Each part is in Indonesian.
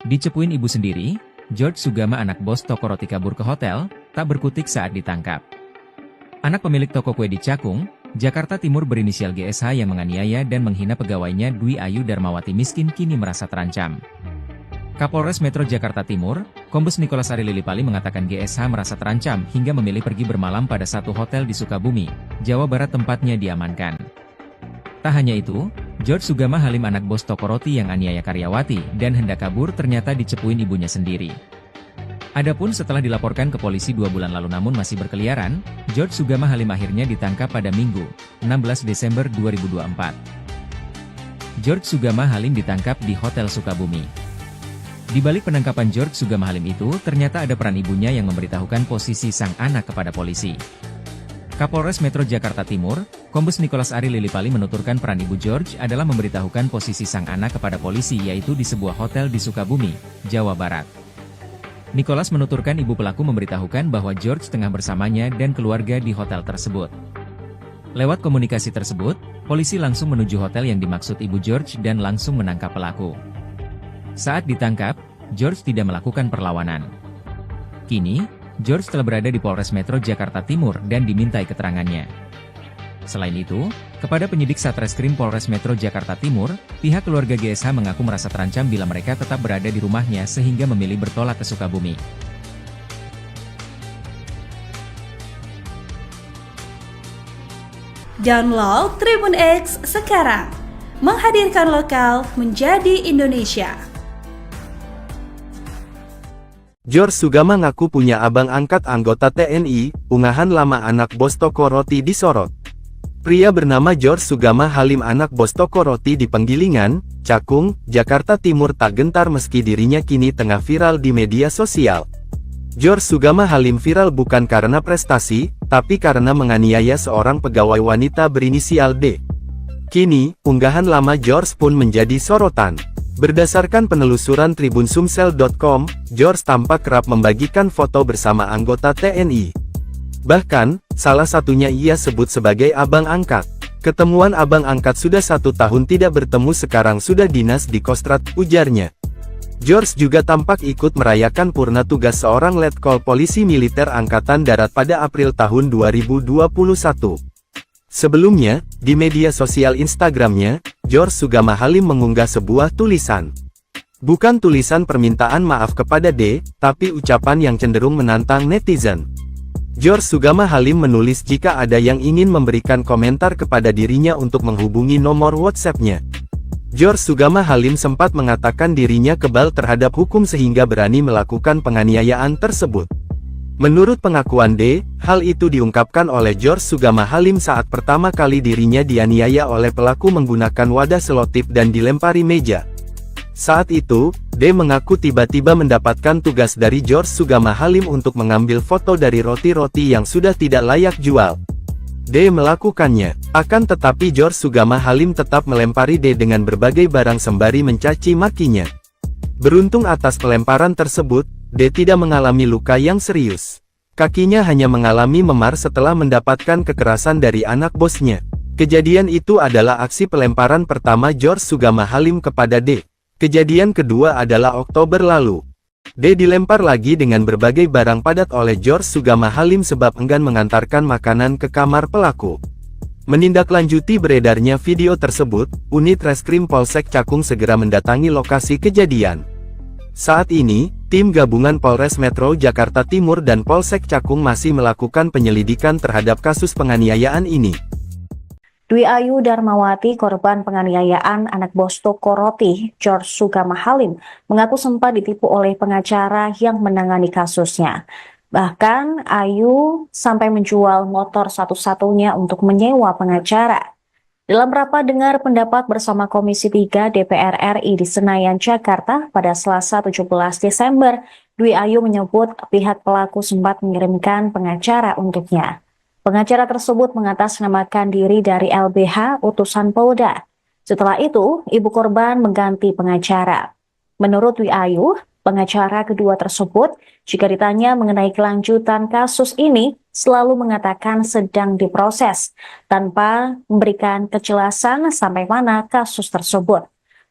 Dicepuin ibu sendiri, George Sugama anak bos toko roti kabur ke hotel, tak berkutik saat ditangkap. Anak pemilik toko kue di Cakung, Jakarta Timur berinisial GSH yang menganiaya dan menghina pegawainya Dwi Ayu Darmawati miskin kini merasa terancam. Kapolres Metro Jakarta Timur, Kombes Nikolas Ari Lilipali mengatakan GSH merasa terancam hingga memilih pergi bermalam pada satu hotel di Sukabumi, Jawa Barat tempatnya diamankan. Tak hanya itu, George Sugama Halim anak bos toko roti yang aniaya karyawati dan hendak kabur ternyata dicepuin ibunya sendiri. Adapun setelah dilaporkan ke polisi 2 bulan lalu namun masih berkeliaran, George Sugama Halim akhirnya ditangkap pada Minggu, 16 Desember 2024. George Sugama Halim ditangkap di Hotel Sukabumi. Di balik penangkapan George Sugama Halim itu, ternyata ada peran ibunya yang memberitahukan posisi sang anak kepada polisi. Kapolres Metro Jakarta Timur, Kombes Nikolas Ari Lilipali menuturkan peran ibu George adalah memberitahukan posisi sang anak kepada polisi yaitu di sebuah hotel di Sukabumi, Jawa Barat. Nikolas menuturkan ibu pelaku memberitahukan bahwa George tengah bersamanya dan keluarga di hotel tersebut. Lewat komunikasi tersebut, polisi langsung menuju hotel yang dimaksud ibu George dan langsung menangkap pelaku. Saat ditangkap, George tidak melakukan perlawanan. Kini, George telah berada di Polres Metro Jakarta Timur dan dimintai keterangannya. Selain itu, kepada penyidik Satreskrim Polres Metro Jakarta Timur, pihak keluarga GSH mengaku merasa terancam bila mereka tetap berada di rumahnya sehingga memilih bertolak ke Sukabumi. Download Tribun X sekarang, menghadirkan lokal menjadi Indonesia. George Sugama ngaku punya abang angkat anggota TNI, unggahan lama anak bos toko roti disorot. Pria bernama George Sugama Halim anak bos toko roti di Penggilingan, Cakung, Jakarta Timur tak gentar meski dirinya kini tengah viral di media sosial. George Sugama Halim viral bukan karena prestasi, tapi karena menganiaya seorang pegawai wanita berinisial D. Kini, unggahan lama George pun menjadi sorotan. Berdasarkan penelusuran tribunsumsel.com, George tampak kerap membagikan foto bersama anggota TNI. Bahkan, salah satunya ia sebut sebagai abang angkat. Ketemuan abang angkat sudah 1 tahun tidak bertemu sekarang sudah dinas di Kostrad, ujarnya. George juga tampak ikut merayakan purna tugas seorang letkol polisi militer Angkatan Darat pada April tahun 2021. Sebelumnya, di media sosial Instagramnya, George Sugama Halim mengunggah sebuah tulisan. Bukan tulisan permintaan maaf kepada D, tapi ucapan yang cenderung menantang netizen. George Sugama Halim menulis jika ada yang ingin memberikan komentar kepada dirinya untuk menghubungi nomor WhatsApp-nya. George Sugama Halim sempat mengatakan dirinya kebal terhadap hukum sehingga berani melakukan penganiayaan tersebut. Menurut pengakuan D, hal itu diungkapkan oleh George Sugama Halim saat pertama kali dirinya dianiaya oleh pelaku menggunakan wadah selotip dan dilempari meja. Saat itu, D mengaku tiba-tiba mendapatkan tugas dari George Sugama Halim untuk mengambil foto dari roti-roti yang sudah tidak layak jual. D melakukannya, akan tetapi George Sugama Halim tetap melempari D dengan berbagai barang sembari mencaci makinya. Beruntung atas pelemparan tersebut, D tidak mengalami luka yang serius. Kakinya hanya mengalami memar setelah mendapatkan kekerasan dari anak bosnya. Kejadian itu adalah aksi pelemparan pertama George Sugama Halim kepada D. Kejadian kedua adalah Oktober lalu. D dilempar lagi dengan berbagai barang padat oleh George Sugama Halim sebab enggan mengantarkan makanan ke kamar pelaku. Menindaklanjuti beredarnya video tersebut, unit Reskrim Polsek Cakung segera mendatangi lokasi kejadian. Saat ini, tim gabungan Polres Metro Jakarta Timur dan Polsek Cakung masih melakukan penyelidikan terhadap kasus penganiayaan ini. Dwi Ayu Darmawati, korban penganiayaan anak bos toko roti, George Sugama Halim, mengaku sempat ditipu oleh pengacara yang menangani kasusnya. Bahkan, Ayu sampai menjual motor satu-satunya untuk menyewa pengacara. Dalam rapat dengar pendapat bersama Komisi 3 DPR RI di Senayan, Jakarta pada Selasa 17 Desember, Dwi Ayu menyebut pihak pelaku sempat mengirimkan pengacara untuknya. Pengacara tersebut mengatasnamakan diri dari LBH utusan Polda. Setelah itu, ibu korban mengganti pengacara. Menurut Dwi Ayu, pengacara kedua tersebut, jika ditanya mengenai kelanjutan kasus ini, selalu mengatakan sedang diproses, tanpa memberikan kejelasan sampai mana kasus tersebut.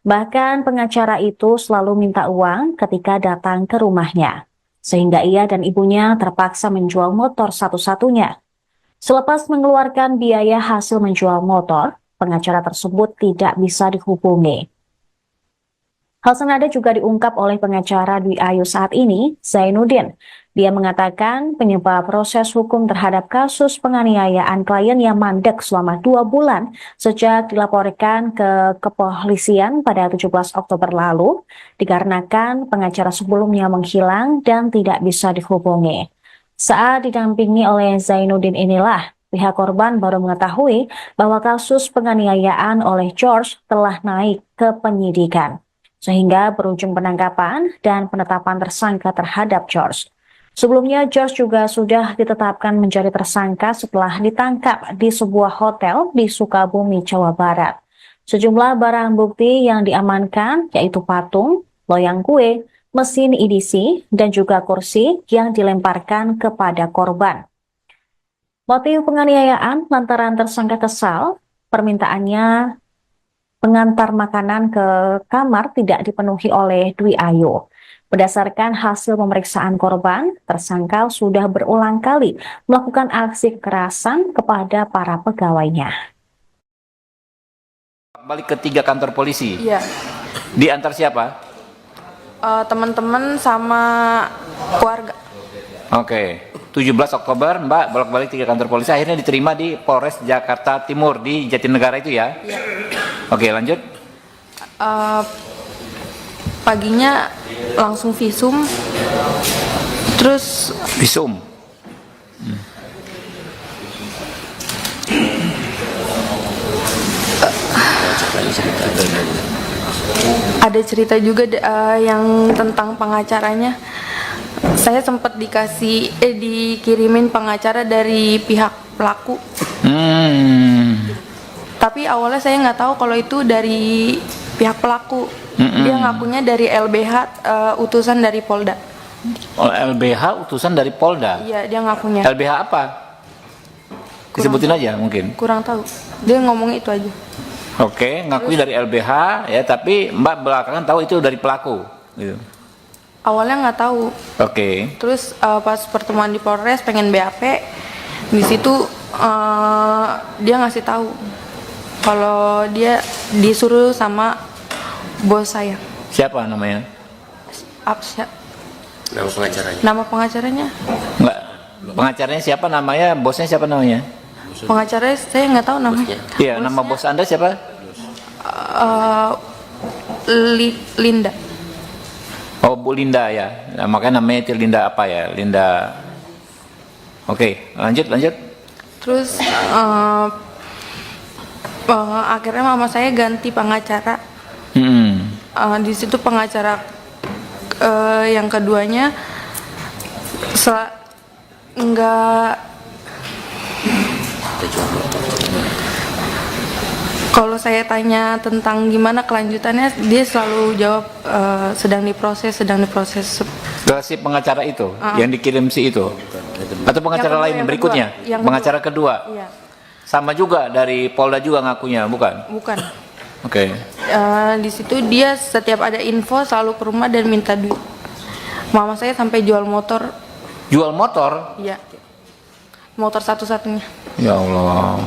Bahkan pengacara itu selalu minta uang ketika datang ke rumahnya, sehingga ia dan ibunya terpaksa menjual motor satu-satunya. Selepas mengeluarkan biaya hasil menjual motor, pengacara tersebut tidak bisa dihubungi. Hal senada juga diungkap oleh pengacara Dwi Ayu saat ini, Zainuddin. Dia mengatakan penyebab proses hukum terhadap kasus penganiayaan klien yang mandek selama 2 bulan sejak dilaporkan ke kepolisian pada 17 Oktober lalu, dikarenakan pengacara sebelumnya menghilang dan tidak bisa dihubungi. Saat didampingi oleh Zainuddin inilah, pihak korban baru mengetahui bahwa kasus penganiayaan oleh George telah naik ke penyidikan, sehingga berujung penangkapan dan penetapan tersangka terhadap George. Sebelumnya, George juga sudah ditetapkan menjadi tersangka setelah ditangkap di sebuah hotel di Sukabumi, Jawa Barat. Sejumlah barang bukti yang diamankan yaitu patung, loyang kue, mesin EDC, dan juga kursi yang dilemparkan kepada korban. Motif penganiayaan lantaran tersangka kesal, permintaannya pengantar makanan ke kamar tidak dipenuhi oleh Dwi Ayu. Berdasarkan hasil pemeriksaan korban, tersangka sudah berulang kali melakukan aksi kekerasan kepada para pegawainya. Balik ke 3 kantor polisi. Iya, Diantar siapa? teman-teman sama keluarga. Oke. 17 Oktober Mbak bolak-balik 3 kantor polisi, akhirnya diterima di Polres Jakarta Timur di Jatinegara itu ya? Iya. Oke, lanjut. Paginya langsung visum, terus Visum. ada cerita juga yang tentang pengacaranya. Saya sempat dikirimin pengacara dari pihak pelaku. Tapi awalnya saya nggak tahu kalau itu dari pihak pelaku. Dia ngakunya dari LBH, utusan dari Polda. Oh, LBH utusan dari Polda. Iya, dia ngakunya. LBH apa? Disebutin aja mungkin. Kurang tahu. Dia ngomongnya itu aja. Oke, ngakui dari LBH ya, tapi Mbak belakangan tahu itu dari pelaku. Gitu. Awalnya nggak tahu. Oke. Terus pas pertemuan di Polres pengen BAP, di situ dia ngasih tahu kalau dia disuruh sama bos saya. Siapa namanya? Nama pengacaranya? Nama pengacaranya? Enggak. Pengacaranya siapa namanya? Bosnya siapa namanya? Pengacaranya saya nggak tahu namanya. Iya, nama bos Anda siapa? Linda. Oh, Bu Linda ya. Nah, makanya namanya itu Linda apa ya? Linda. Oke, lanjut. Terus akhirnya mama saya ganti pengacara. Di situ pengacara yang keduanya nggak. Kalau saya tanya tentang gimana kelanjutannya, dia selalu jawab sedang diproses. Ke si pengacara itu yang dikirim si itu, atau pengacara lain berikutnya? Pengacara kedua. Iya. Sama juga dari Polda juga ngakunya, bukan? Bukan. Oke. Di situ dia setiap ada info selalu ke rumah dan minta duit. Mama saya sampai jual motor. Jual motor? Iya. Motor satu-satunya. Ya Allah.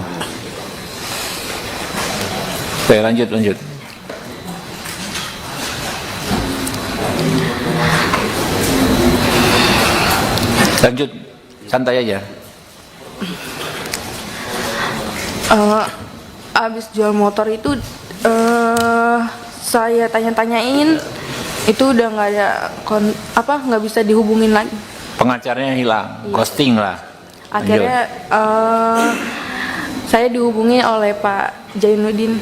Oke, lanjut. Lanjut, santai aja. Abis jual motor itu saya tanya-tanyain, itu udah nggak ada nggak bisa dihubungin lagi. Pengacaranya hilang, ghosting lah. Akhirnya saya dihubungi oleh Pak Zainuddin.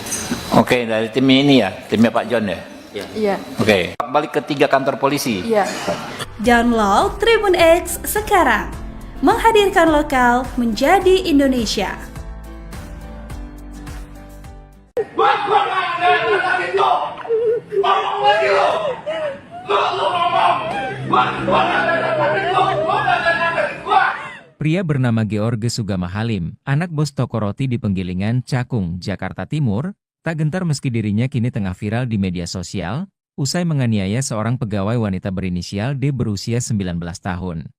Oke, dari tim ini ya, timnya Pak John ya? Iya. Oke, balik ke 3 kantor polisi. Iya. Download Tribun X sekarang. Menghadirkan lokal menjadi Indonesia. Pria bernama George Sugama Halim, anak bos toko roti di Penggilingan, Cakung, Jakarta Timur, Tak gentar meski dirinya kini tengah viral di media sosial, usai menganiaya seorang pegawai wanita berinisial D berusia 19 tahun.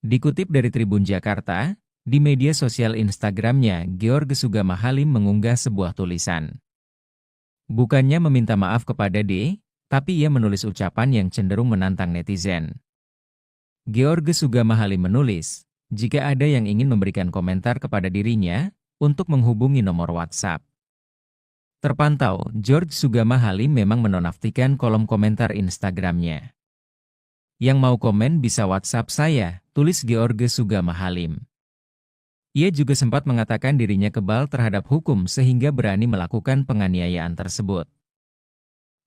Dikutip dari Tribun Jakarta, di media sosial Instagramnya, George Sugama Halim mengunggah sebuah tulisan. Bukannya meminta maaf kepada D, tapi ia menulis ucapan yang cenderung menantang netizen. George Sugama Halim menulis, jika ada yang ingin memberikan komentar kepada dirinya, untuk menghubungi nomor WhatsApp. Terpantau, George Sugama Halim memang menonaktifkan kolom komentar Instagramnya. Yang mau komen bisa WhatsApp saya, tulis George Sugama Halim. Ia juga sempat mengatakan dirinya kebal terhadap hukum sehingga berani melakukan penganiayaan tersebut.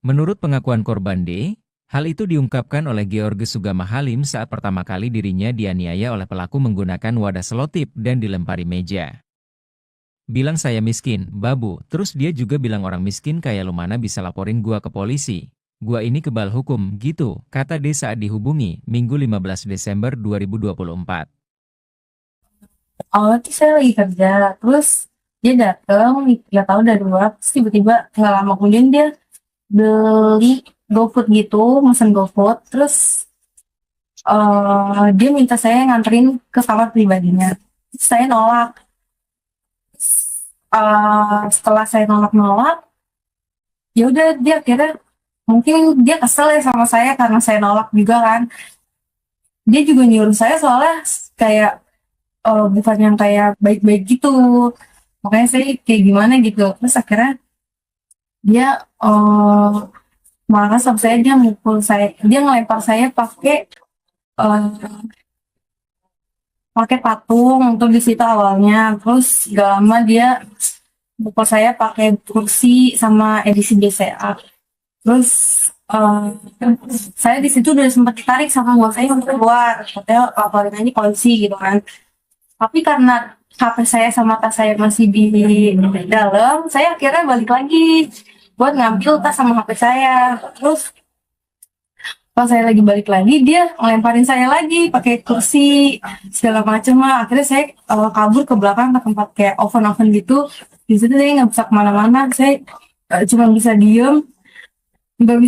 Menurut pengakuan korban D, hal itu diungkapkan oleh George Sugama Halim saat pertama kali dirinya dianiaya oleh pelaku menggunakan wadah selotip dan dilempari meja. Bilang saya miskin, babu, terus dia juga bilang orang miskin kayak lu mana bisa laporin gua ke polisi. Gua ini kebal hukum, gitu, kata D saat dihubungi, Minggu 15 Desember 2024. Awalnya tuh saya lagi kerja, terus dia datang, nggak tahu dari luar, terus tiba-tiba nggak lama kemudian dia beli GoFood gitu, mesen GoFood, terus dia minta saya nganterin ke kamar pribadinya. Terus saya nolak. Setelah saya nolak, ya udah dia akhirnya mungkin dia kesel ya sama saya karena saya nolak juga kan. Dia juga nyuruh saya soalnya kayak bukan yang kayak baik-baik gitu, makanya saya kayak gimana gitu. Terus akhirnya dia marah sama saya, dia mukul saya, dia ngelempar saya pakai patung untuk di situ awalnya. Terus gak lama dia mukul saya pakai kursi sama edisi BCA. Terus saya di situ udah sempat ditarik sama bos saya untuk keluar, katanya laporin aja polisi gitu kan. Tapi karena HP saya sama tas saya masih di dalam, saya akhirnya balik lagi buat ngambil tas sama HP saya. Terus pas saya lagi balik lagi, dia ngelemparin saya lagi pakai kursi segala macam lah. Akhirnya saya kabur ke belakang ke tempat kayak oven gitu. Di situ saya nggak bisa kemana-mana, saya cuma bisa diem, belum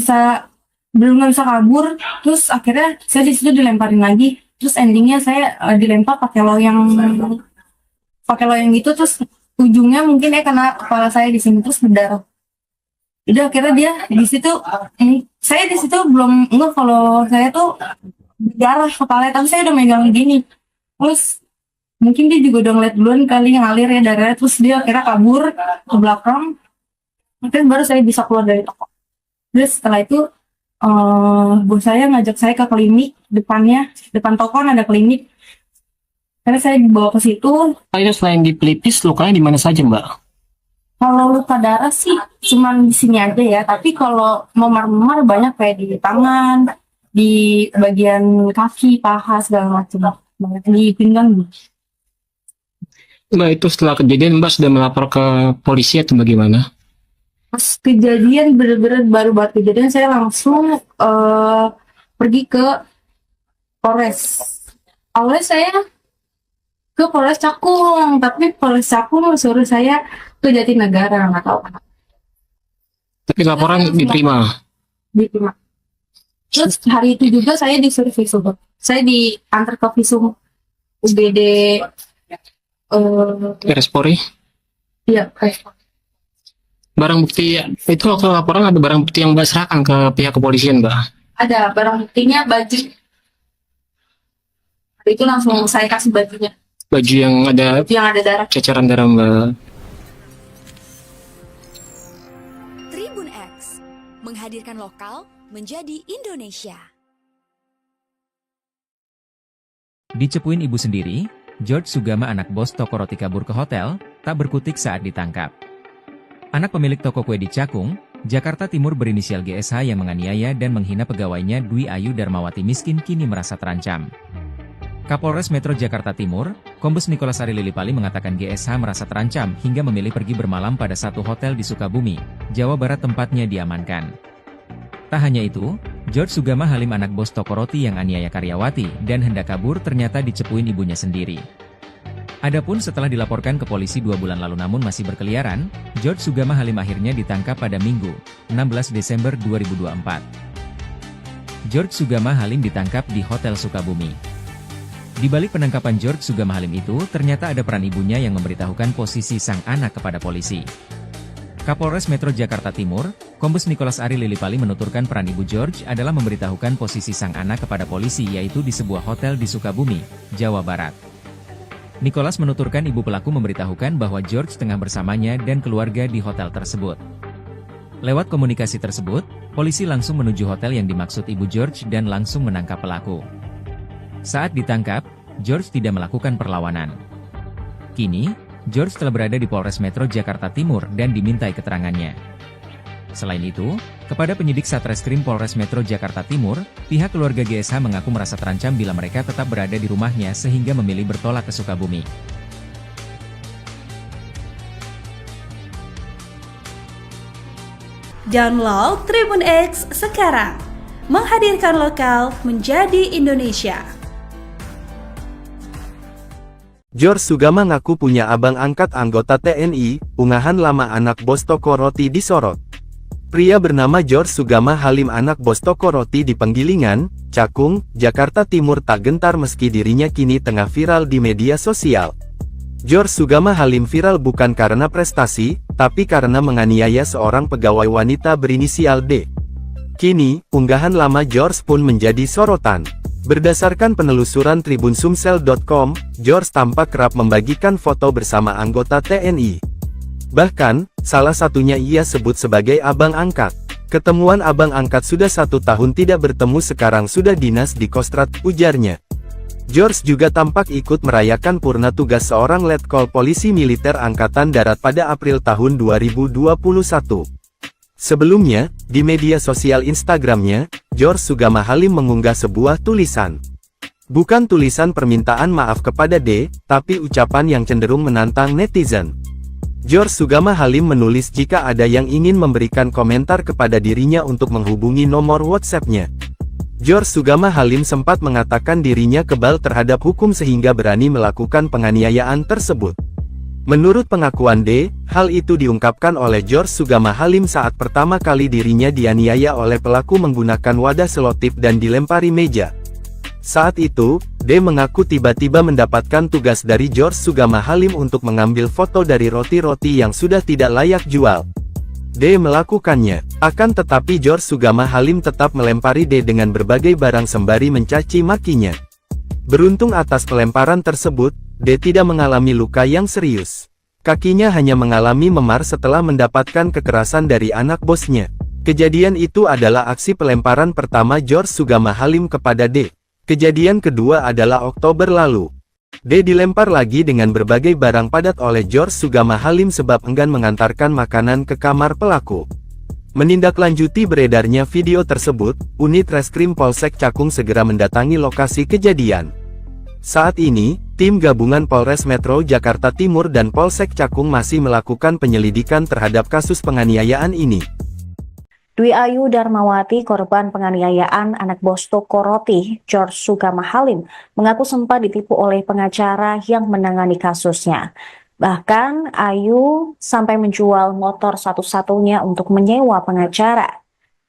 nggak bisa kabur. Terus akhirnya saya di situ dilemparin lagi. Terus endingnya saya dilempar pakai loyang gitu. Terus ujungnya mungkin kena kepala saya di sini, terus berdarah. Udah akhirnya dia di situ, saya di situ belum enggak kalau saya tuh berdarah kepala, tapi saya udah megang gini. Terus mungkin dia juga udah ngeliat duluan kali ngalir ya darahnya, terus dia akhirnya kabur ke belakang. Mungkin baru saya bisa keluar dari toko. Terus setelah itu bos saya ngajak saya ke klinik depan toko kan ada klinik. Karena saya dibawa ke situ. Itu selain di pelipis, lukanya di mana saja, Mbak? Kalau luka darah sih cuman di sini aja ya, tapi kalau memar-memar banyak kayak di tangan, di bagian kaki, paha segala macam, banyak di pinggang. Mbak, itu setelah kejadian Mbak sudah melapor ke polisi atau bagaimana? Pas kejadian bener-bener baru banget kejadian, saya langsung pergi ke Polres. Awalnya saya ke Polres Cakung, tapi Polres Cakung suruh saya ke Jatinegara, nggak tahu kenapa. Tapi laporan diterima. Terus hari itu juga saya disuruh visum. Saya diantar ke visum UGD Respori. Iya, Barang bukti itu waktu laporan ada barang bukti yang Mbak serahkan ke pihak kepolisian, Mbak? ada barang buktinya baju. Hari itu langsung saya kasih bajunya. Baju yang ada Darah. ceceran darah, Mbak. Tribun X menghadirkan lokal menjadi Indonesia. Dicepuin ibu sendiri, George Sugama anak bos toko roti kabur ke hotel, tak berkutik saat ditangkap. Anak pemilik toko kue di Cakung, Jakarta Timur berinisial GSH yang menganiaya dan menghina pegawainya Dwi Ayu Darmawati miskin kini merasa terancam. Kapolres Metro Jakarta Timur, Kombes Nikolas Ari Lilipali mengatakan GSH merasa terancam hingga memilih pergi bermalam pada satu hotel di Sukabumi, Jawa Barat tempatnya diamankan. Tak hanya itu, George Sugama Halim anak bos toko roti yang aniaya karyawati dan hendak kabur ternyata dicepuin ibunya sendiri. Adapun setelah dilaporkan ke polisi 2 bulan lalu namun masih berkeliaran, George Sugama Halim akhirnya ditangkap pada Minggu, 16 Desember 2024. George Sugama Halim ditangkap di Hotel Sukabumi. Di balik penangkapan George Sugama Halim itu, ternyata ada peran ibunya yang memberitahukan posisi sang anak kepada polisi. Kapolres Metro Jakarta Timur, Kombes Nicholas Ari Lilipali menuturkan peran ibu George adalah memberitahukan posisi sang anak kepada polisi yaitu di sebuah hotel di Sukabumi, Jawa Barat. Nicholas menuturkan ibu pelaku memberitahukan bahwa George tengah bersamanya dan keluarga di hotel tersebut. Lewat komunikasi tersebut, polisi langsung menuju hotel yang dimaksud ibu George dan langsung menangkap pelaku. Saat ditangkap, George tidak melakukan perlawanan. Kini, George telah berada di Polres Metro Jakarta Timur dan dimintai keterangannya. Selain itu, kepada penyidik Satreskrim Polres Metro Jakarta Timur, pihak keluarga GSH mengaku merasa terancam bila mereka tetap berada di rumahnya sehingga memilih bertolak ke Sukabumi. Download Tribun X sekarang, menghadirkan lokal menjadi Indonesia. George Sugama ngaku punya abang angkat anggota TNI, unggahan lama anak bos toko roti disorot. Pria bernama George Sugama Halim anak bos toko roti di Penggilingan, Cakung, Jakarta Timur tak gentar meski dirinya kini tengah viral di media sosial. George Sugama Halim viral bukan karena prestasi, tapi karena menganiaya seorang pegawai wanita berinisial D. Kini, unggahan lama George pun menjadi sorotan. Berdasarkan penelusuran tribunsumsel.com, George tampak kerap membagikan foto bersama anggota TNI. Bahkan, salah satunya ia sebut sebagai abang angkat. Ketemuan abang angkat sudah 1 tahun tidak bertemu sekarang sudah dinas di Kostrad, ujarnya. George juga tampak ikut merayakan purna tugas seorang letkol polisi militer Angkatan Darat pada April tahun 2021. Sebelumnya, di media sosial Instagramnya, George Sugama Halim mengunggah sebuah tulisan. Bukan tulisan permintaan maaf kepada D, tapi ucapan yang cenderung menantang netizen. George Sugama Halim menulis jika ada yang ingin memberikan komentar kepada dirinya untuk menghubungi nomor WhatsApp-nya. George Sugama Halim sempat mengatakan dirinya kebal terhadap hukum sehingga berani melakukan penganiayaan tersebut. Menurut pengakuan D, hal itu diungkapkan oleh George Sugama Halim saat pertama kali dirinya dianiaya oleh pelaku menggunakan wadah selotip dan dilempari meja. Saat itu, D mengaku tiba-tiba mendapatkan tugas dari George Sugama Halim untuk mengambil foto dari roti-roti yang sudah tidak layak jual. D melakukannya, akan tetapi George Sugama Halim tetap melempari D dengan berbagai barang sembari mencaci makinya. Beruntung atas pelemparan tersebut, D tidak mengalami luka yang serius. Kakinya hanya mengalami memar setelah mendapatkan kekerasan dari anak bosnya. Kejadian itu adalah aksi pelemparan pertama George Sugama Halim kepada D. Kejadian kedua adalah Oktober lalu. D dilempar lagi dengan berbagai barang padat oleh George Sugama Halim sebab enggan mengantarkan makanan ke kamar pelaku. Menindaklanjuti beredarnya video tersebut, unit Reskrim Polsek Cakung segera mendatangi lokasi kejadian. Saat ini, tim gabungan Polres Metro Jakarta Timur dan Polsek Cakung masih melakukan penyelidikan terhadap kasus penganiayaan ini. Dwi Ayu Darmawati, korban penganiayaan anak bos toko roti, George Sugama Halim, mengaku sempat ditipu oleh pengacara yang menangani kasusnya. Bahkan, Ayu sampai menjual motor satu-satunya untuk menyewa pengacara.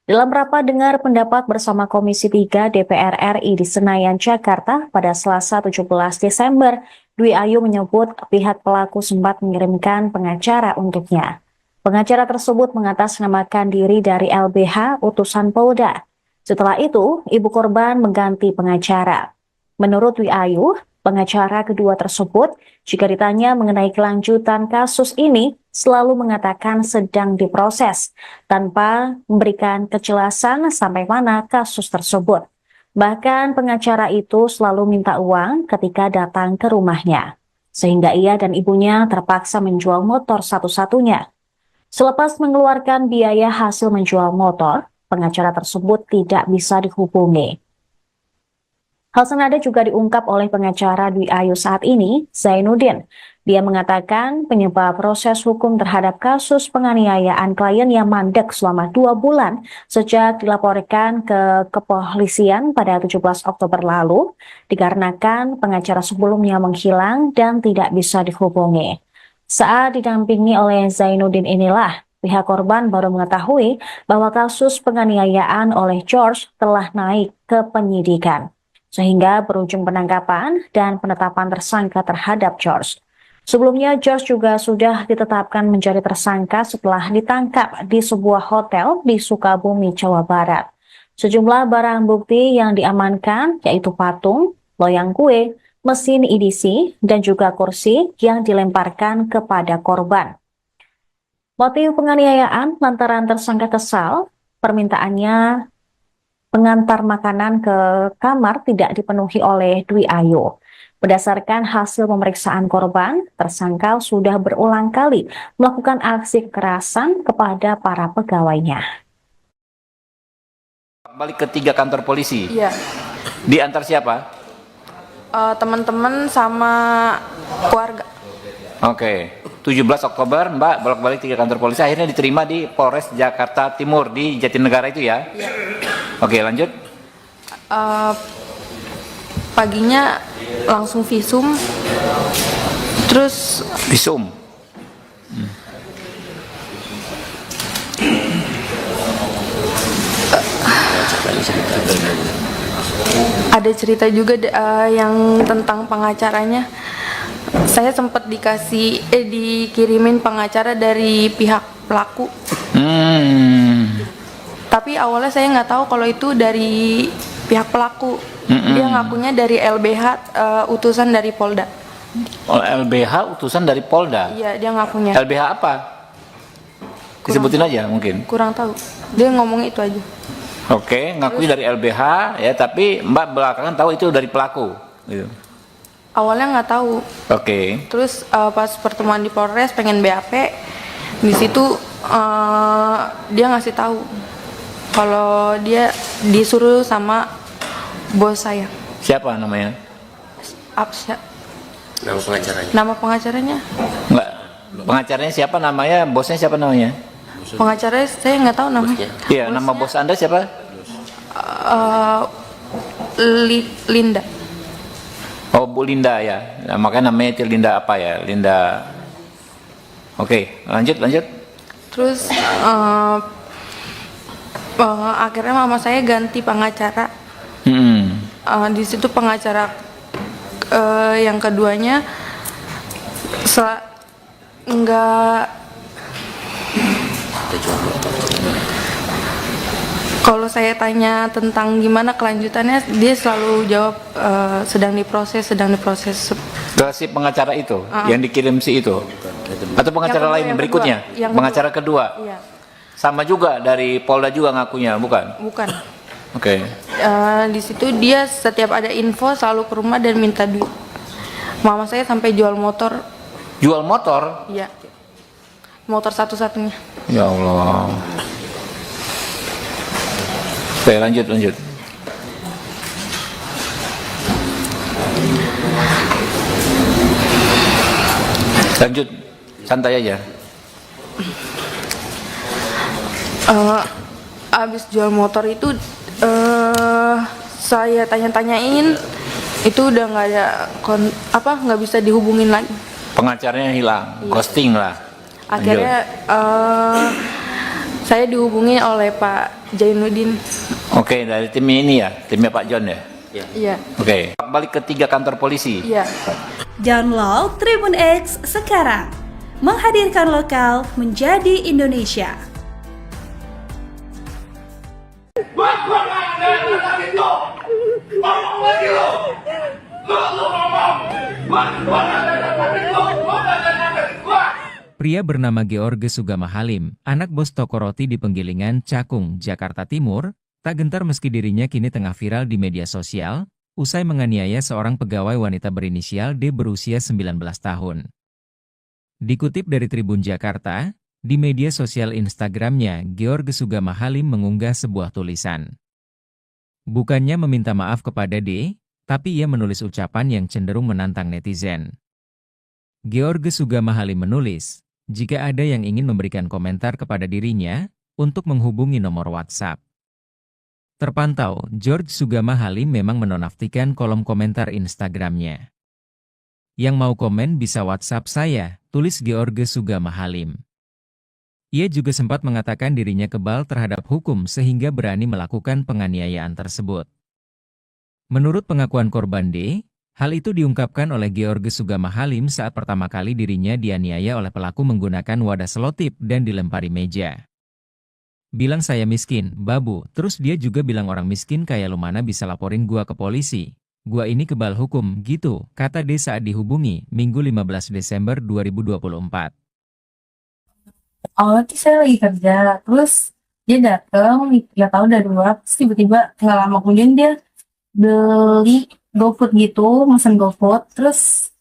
Dalam rapat dengar pendapat bersama Komisi 3 DPR RI di Senayan, Jakarta pada Selasa 17 Desember, Dwi Ayu menyebut pihak pelaku sempat mengirimkan pengacara untuknya. Pengacara tersebut mengatasnamakan diri dari LBH utusan Polda. Setelah itu, ibu korban mengganti pengacara. Menurut Dwi Ayu, pengacara kedua tersebut, jika ditanya mengenai kelanjutan kasus ini, selalu mengatakan sedang diproses, tanpa memberikan kejelasan sampai mana kasus tersebut. Bahkan pengacara itu selalu minta uang ketika datang ke rumahnya, sehingga ia dan ibunya terpaksa menjual motor satu-satunya. Selepas mengeluarkan biaya hasil menjual motor, pengacara tersebut tidak bisa dihubungi. Hal senada juga diungkap oleh pengacara Dwi Ayu saat ini, Zainuddin. Dia mengatakan penyebab proses hukum terhadap kasus penganiayaan klien yang mandek selama 2 bulan sejak dilaporkan ke kepolisian pada 17 Oktober lalu, dikarenakan pengacara sebelumnya menghilang dan tidak bisa dihubungi. Saat didampingi oleh Zainuddin inilah, pihak korban baru mengetahui bahwa kasus penganiayaan oleh George telah naik ke penyidikan, sehingga berujung penangkapan dan penetapan tersangka terhadap George. Sebelumnya, George juga sudah ditetapkan menjadi tersangka setelah ditangkap di sebuah hotel di Sukabumi, Jawa Barat. Sejumlah barang bukti yang diamankan yaitu patung, loyang kue, mesin EDC, dan juga kursi yang dilemparkan kepada korban. Motif penganiayaan lantaran tersangka kesal, permintaannya pengantar makanan ke kamar tidak dipenuhi oleh Dwi Ayu. Berdasarkan hasil pemeriksaan korban, tersangka sudah berulang kali melakukan aksi kekerasan kepada para pegawainya. Balik ke 3 kantor polisi. Iya. Diantar siapa? Teman-teman sama keluarga. Oke. 17 Oktober Mbak bolak-balik 3 kantor polisi, akhirnya diterima di Polres Jakarta Timur di Jatinegara itu ya? Iya. Oke, lanjut. Paginya langsung visum, terus Visum. ada cerita juga yang tentang pengacaranya. Saya sempat dikirimin pengacara dari pihak pelaku. Tapi awalnya saya nggak tahu kalau itu dari pihak pelaku. Dia ngakunya dari LBH, utusan dari Polda. Oh, LBH utusan dari Polda? Iya, dia ngakunya. LBH apa? Disebutin aja mungkin. Kurang tahu. Dia ngomong itu aja. Oke, ngakui dari LBH ya, tapi Mbak belakangan tahu itu dari pelaku. Gitu. Awalnya nggak tahu. Oke. Terus pas pertemuan di Polres pengen BAP, di situ dia ngasih tahu kalau dia disuruh sama bos saya. Siapa namanya? Absya. Nama pengacaranya? Nama pengacaranya? Enggak. Pengacaranya siapa namanya? Bosnya siapa namanya? Pengacaranya saya nggak tahu namanya. Iya, nama bos Anda siapa? Linda. Oh, Bu Linda ya. Nah, makanya namanya itu Linda apa ya? Linda. Oke, lanjut. Terus akhirnya mama saya ganti pengacara. Di situ pengacara yang keduanya nggak. Kalau saya tanya tentang gimana kelanjutannya, dia selalu jawab sedang diproses. Ke si pengacara itu yang dikirim si itu, atau pengacara lain berikutnya? Pengacara kedua. Iya. Sama juga dari Polda juga ngakunya, bukan? Bukan. Oke. Di situ dia setiap ada info selalu ke rumah dan minta duit. Mama saya sampai jual motor. Jual motor? Iya. Motor satu-satunya. Ya Allah. Oke, lanjut. Lanjut, santai aja. Abis jual motor itu saya tanya-tanyain, itu udah nggak ada nggak bisa dihubungin lagi. Pengacaranya hilang, ghosting lah. Akhirnya saya dihubungi oleh Pak Zainuddin. Oke, dari tim ini ya, timnya Pak John ya. Iya. Oke, balik ke 3 kantor polisi. Iya. Download Tribun X sekarang, menghadirkan lokal menjadi Indonesia. Pria bernama George Sugama Halim, anak bos toko roti di Penggilingan, Cakung, Jakarta Timur, tak gentar meski dirinya kini tengah viral di media sosial, usai menganiaya seorang pegawai wanita berinisial D berusia 19 tahun. Dikutip dari Tribun Jakarta, di media sosial Instagramnya, George Sugama Halim mengunggah sebuah tulisan. Bukannya meminta maaf kepada D, Tapi ia menulis ucapan yang cenderung menantang netizen. George Sugama Halim menulis, jika ada yang ingin memberikan komentar kepada dirinya, untuk menghubungi nomor WhatsApp. Terpantau, George Sugama Halim memang menonaktifkan kolom komentar Instagramnya. Yang mau komen bisa WhatsApp saya, tulis George Sugama Halim. Ia juga sempat mengatakan dirinya kebal terhadap hukum sehingga berani melakukan penganiayaan tersebut. Menurut pengakuan korban D, hal itu diungkapkan oleh George Sugama Halim saat pertama kali dirinya dianiaya oleh pelaku menggunakan wadah selotip dan dilempari meja. Bilang saya miskin, babu, terus dia juga bilang orang miskin kayak lu mana bisa laporin gua ke polisi. Gua ini kebal hukum, gitu, kata D saat dihubungi, Minggu 15 Desember 2024. Awalnya tuh saya lagi kerja, terus dia datang, nggak tahu dari luar, terus tiba-tiba nggak lama kemudian dia beli GoFood gitu, mesen GoFood, terus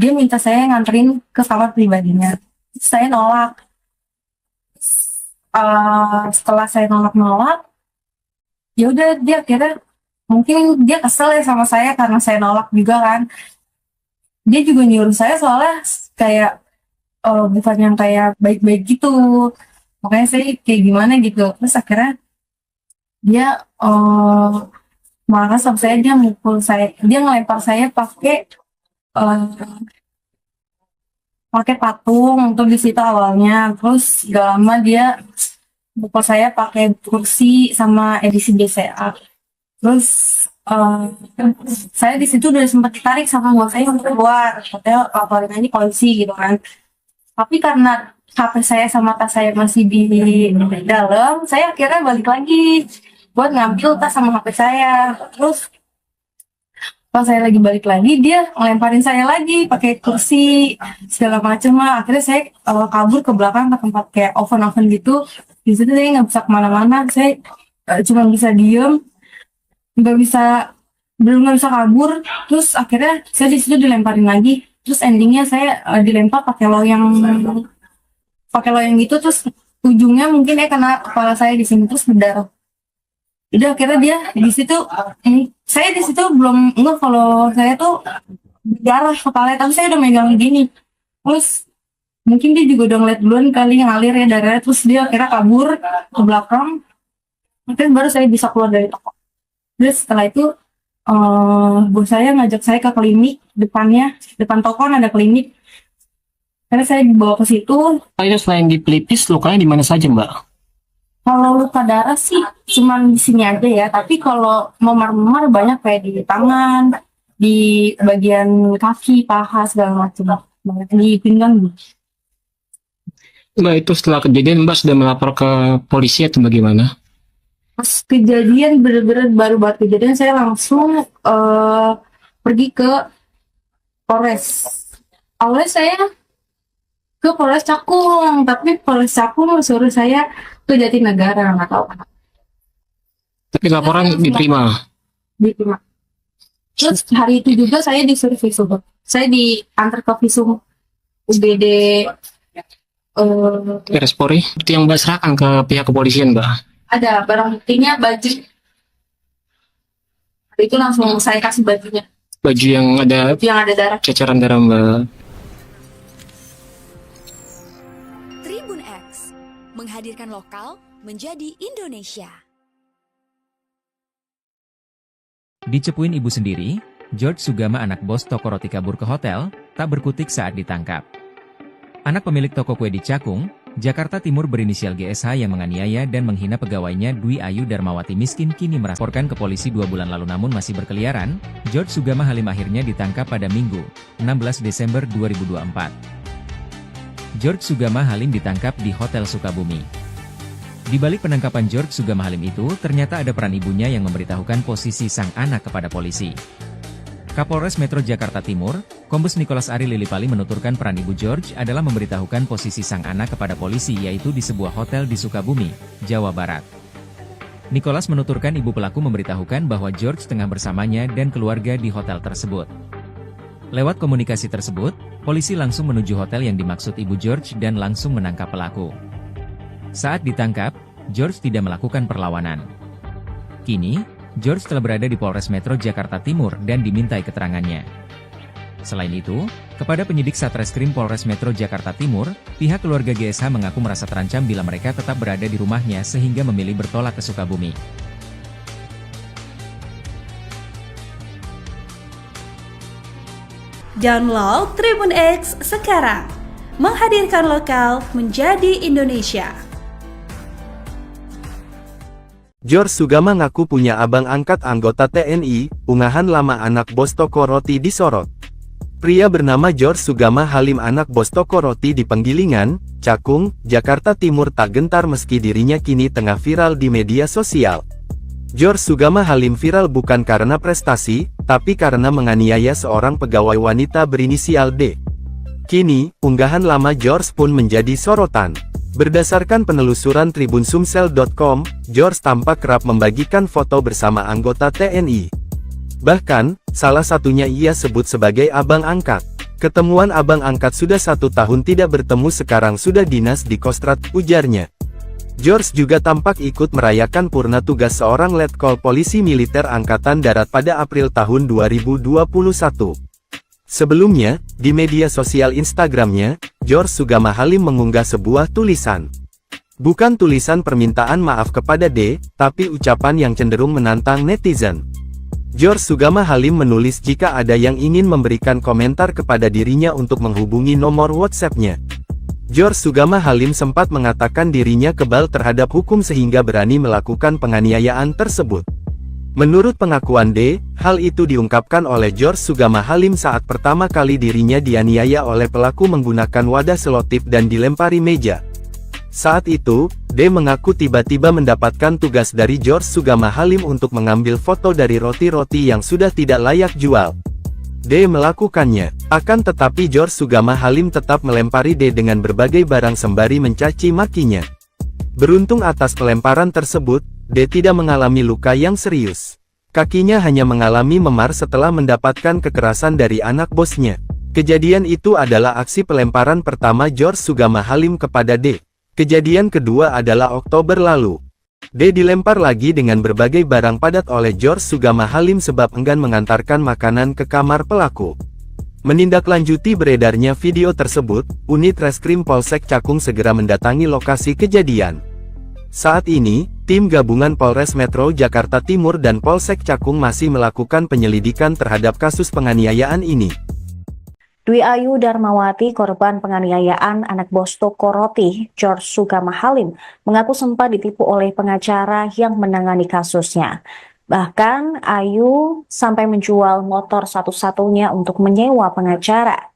dia minta saya nganterin ke kamar pribadinya. Terus saya nolak. Setelah saya nolak, ya udah dia akhirnya mungkin dia kesel ya sama saya karena saya nolak juga kan. Dia juga nyuruh saya soalnya kayak bukan yang kayak baik-baik gitu. Makanya saya kayak gimana gitu. Terus akhirnya dia marah sama saya, dia mukul saya, dia ngelempar saya pakai patung untuk di situ awalnya. Terus gak lama dia mukul saya pakai kursi sama edisi BCA. Terus saya di situ udah sempat ditarik sama bos saya untuk keluar, katanya laporin aja polisi gitu kan. Tapi karena HP saya sama tas saya masih di dalam, saya akhirnya balik lagi buat ngambil tas sama HP saya. Terus pas saya lagi balik lagi, dia ngelemparin saya lagi pakai kursi segala macem lah. Akhirnya saya kabur ke belakang ke tempat kayak oven gitu. Di situ saya nggak bisa kemana-mana, saya cuma bisa diem, belum nggak bisa kabur. Terus akhirnya saya di situ dilemparin lagi. Terus endingnya saya dilempar pakai loyang gitu. Terus ujungnya mungkin kena kepala saya di sini, terus berdarah. Udah akhirnya dia di situ, saya di situ belum nggak kalau saya tuh berdarah kepalanya, tapi saya udah megang gini. Terus mungkin dia juga udah ngeliat duluan kali ngalir ya darahnya, terus dia akhirnya kabur ke belakang. Mungkin baru saya bisa keluar dari toko. Terus setelah itu bos saya ngajak saya ke klinik depan toko kan ada klinik. Karena saya dibawa ke situ. Itu selain di pelipis, lukanya di mana saja, Mbak? Kalau luka darah sih cuman di sini aja ya, tapi kalau memar-memar banyak kayak di tangan, di bagian kaki, paha segala macam, banyak di pinggang. Mbak, itu setelah kejadian Mbak sudah melapor ke polisi atau bagaimana? Pas kejadian bener-bener baru kejadian saya langsung pergi ke Polres. Awalnya saya ke Polres Cakung, tapi Polres Cakung suruh saya ke Jatinegara, nggak tahu. Tapi laporan diterima. Terus hari itu juga saya disuruh visum. Saya diantar ke visum UGD Polri. Itu yang Mbak serahkan ke pihak kepolisian, Mbak. Ada barang buktinya baju. Itu langsung saya kasih bajunya. Baju yang ada darah. Ceceran darah, Mbak. Tribun X menghadirkan lokal menjadi Indonesia. Dicepuin ibu sendiri, George Sugama anak bos toko roti kabur ke hotel, tak berkutik saat ditangkap. Anak pemilik toko kue di Cakung, Jakarta Timur berinisial GSH yang menganiaya dan menghina pegawainya Dwi Ayu Darmawati miskin kini melaporkan ke polisi 2 bulan lalu namun masih berkeliaran. George Sugama Halim akhirnya ditangkap pada Minggu, 16 Desember 2024. George Sugama Halim ditangkap di Hotel Sukabumi. Di balik penangkapan George Sugama Halim itu, ternyata ada peran ibunya yang memberitahukan posisi sang anak kepada polisi. Kapolres Metro Jakarta Timur, Kombes Nicholas Ari Lilipali menuturkan peran ibu George adalah memberitahukan posisi sang anak kepada polisi yaitu di sebuah hotel di Sukabumi, Jawa Barat. Nicholas menuturkan ibu pelaku memberitahukan bahwa George tengah bersamanya dan keluarga di hotel tersebut. Lewat komunikasi tersebut, polisi langsung menuju hotel yang dimaksud ibu George dan langsung menangkap pelaku. Saat ditangkap, George tidak melakukan perlawanan. Kini, George telah berada di Polres Metro Jakarta Timur dan dimintai keterangannya. Selain itu, kepada penyidik Satreskrim Polres Metro Jakarta Timur, pihak keluarga GSH mengaku merasa terancam bila mereka tetap berada di rumahnya sehingga memilih bertolak ke Sukabumi. Download Tribun X sekarang, menghadirkan lokal menjadi Indonesia. George Sugama ngaku punya abang angkat anggota TNI, unggahan lama anak bos toko roti disorot. Pria bernama George Sugama Halim anak bos toko roti di Penggilingan, Cakung, Jakarta Timur tak gentar meski dirinya kini tengah viral di media sosial. George Sugama Halim viral bukan karena prestasi, tapi karena menganiaya seorang pegawai wanita berinisial D. Kini, unggahan lama George pun menjadi sorotan. Berdasarkan penelusuran tribunsumsel.com, George tampak kerap membagikan foto bersama anggota TNI. Bahkan, salah satunya ia sebut sebagai abang angkat. Ketemuan abang angkat sudah 1 tahun tidak bertemu sekarang sudah dinas di Kostrad, ujarnya. George juga tampak ikut merayakan purna tugas seorang letkol polisi militer Angkatan Darat pada April tahun 2021. Sebelumnya, di media sosial Instagramnya, George Sugama Halim mengunggah sebuah tulisan. Bukan tulisan permintaan maaf kepada D, tapi ucapan yang cenderung menantang netizen. George Sugama Halim menulis jika ada yang ingin memberikan komentar kepada dirinya untuk menghubungi nomor WhatsApp-nya. George Sugama Halim sempat mengatakan dirinya kebal terhadap hukum sehingga berani melakukan penganiayaan tersebut. Menurut pengakuan D, hal itu diungkapkan oleh George Sugama Halim saat pertama kali dirinya dianiaya oleh pelaku menggunakan wadah selotip dan dilempari meja. Saat itu, D mengaku tiba-tiba mendapatkan tugas dari George Sugama Halim untuk mengambil foto dari roti-roti yang sudah tidak layak jual. D melakukannya, akan tetapi George Sugama Halim tetap melempari D dengan berbagai barang sembari mencaci makinya. Beruntung atas pelemparan tersebut, D tidak mengalami luka yang serius. Kakinya hanya mengalami memar setelah mendapatkan kekerasan dari anak bosnya. Kejadian itu adalah aksi pelemparan pertama George Sugama Halim kepada D. Kejadian kedua adalah Oktober lalu. D dilempar lagi dengan berbagai barang padat oleh George Sugama Halim sebab enggan mengantarkan makanan ke kamar pelaku. Menindaklanjuti beredarnya video tersebut, unit Reskrim Polsek Cakung segera mendatangi lokasi kejadian. Saat ini, tim gabungan Polres Metro Jakarta Timur dan Polsek Cakung masih melakukan penyelidikan terhadap kasus penganiayaan ini. Dwi Ayu Darmawati, korban penganiayaan anak bos toko roti, George Sugama Halim, mengaku sempat ditipu oleh pengacara yang menangani kasusnya. Bahkan, Ayu sampai menjual motor satu-satunya untuk menyewa pengacara.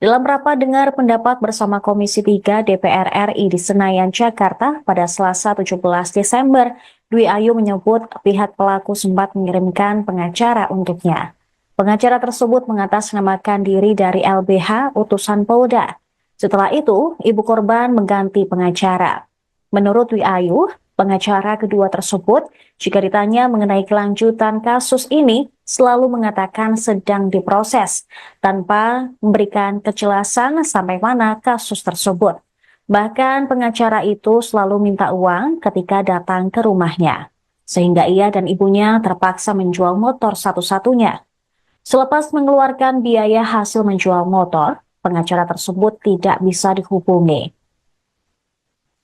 Dalam rapat dengar pendapat bersama Komisi 3 DPR RI di Senayan, Jakarta pada Selasa 17 Desember, Dwi Ayu menyebut pihak pelaku sempat mengirimkan pengacara untuknya. Pengacara tersebut mengatasnamakan diri dari LBH utusan Polda. Setelah itu, ibu korban mengganti pengacara. Menurut Dwi Ayu, pengacara kedua tersebut, jika ditanya mengenai kelanjutan kasus ini, selalu mengatakan sedang diproses, tanpa memberikan kejelasan sampai mana kasus tersebut. Bahkan pengacara itu selalu minta uang ketika datang ke rumahnya, sehingga ia dan ibunya terpaksa menjual motor satu-satunya. Selepas mengeluarkan biaya hasil menjual motor, pengacara tersebut tidak bisa dihubungi.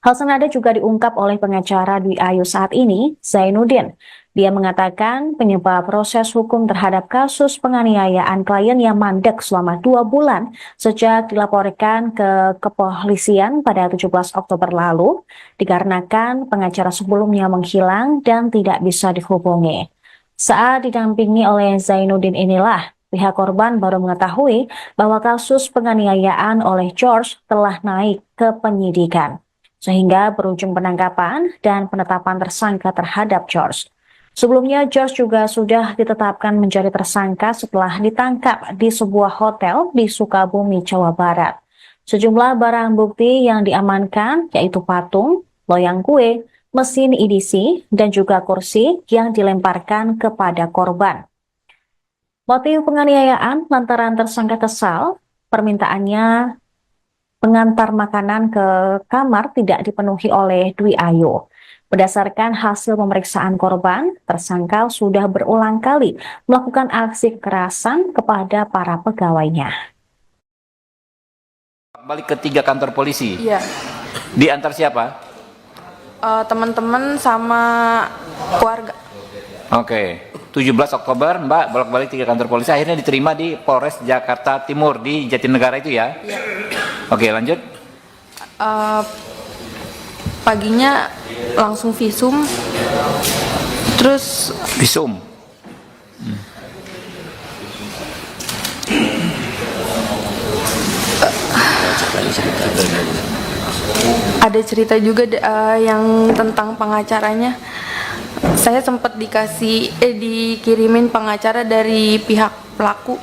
Hal senada juga diungkap oleh pengacara Dwi Ayu saat ini, Zainuddin. Dia mengatakan penyebab proses hukum terhadap kasus penganiayaan klien yang mandek selama 2 bulan sejak dilaporkan ke kepolisian pada 17 Oktober lalu, dikarenakan pengacara sebelumnya menghilang dan tidak bisa dihubungi. Saat didampingi oleh Zainuddin inilah, pihak korban baru mengetahui bahwa kasus penganiayaan oleh George telah naik ke penyidikan, sehingga berujung penangkapan dan penetapan tersangka terhadap George. Sebelumnya, George juga sudah ditetapkan menjadi tersangka setelah ditangkap di sebuah hotel di Sukabumi, Jawa Barat. Sejumlah barang bukti yang diamankan yaitu patung, loyang kue, mesin EDC, dan juga kursi yang dilemparkan kepada korban. Motif penganiayaan lantaran tersangka kesal, permintaannya pengantar makanan ke kamar tidak dipenuhi oleh Dwi Ayu. Berdasarkan hasil pemeriksaan korban, tersangka sudah berulang kali melakukan aksi kekerasan kepada para pegawainya. Balik ke 3 kantor polisi. Iya. Diantar siapa? Teman-teman sama keluarga. Oke. 17 Oktober Mbak bolak-balik 3 kantor polisi, akhirnya diterima di Polres Jakarta Timur di Jatinegara itu ya? Iya. Oke, lanjut. Paginya langsung visum, terus Visum. ada cerita juga yang tentang pengacaranya. Saya sempat dikirimin pengacara dari pihak pelaku.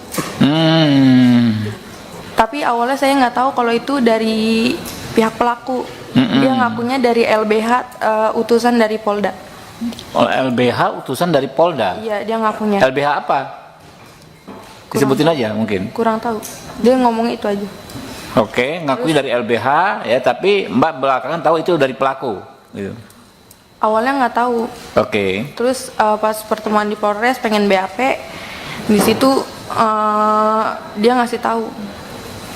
Tapi awalnya saya nggak tahu kalau itu dari pihak pelaku. Dia ngakunya dari LBH, utusan dari Polda. Oh, LBH utusan dari Polda. Iya, dia ngakunya. LBH apa? Disebutin aja mungkin. Kurang tahu. Dia ngomong itu aja. Oke, ngakui dari LBH ya, tapi Mbak belakangan tahu itu dari pelaku. Gitu. Awalnya nggak tahu. Oke. Terus pas pertemuan di Polres pengen BAP, di situ dia ngasih tahu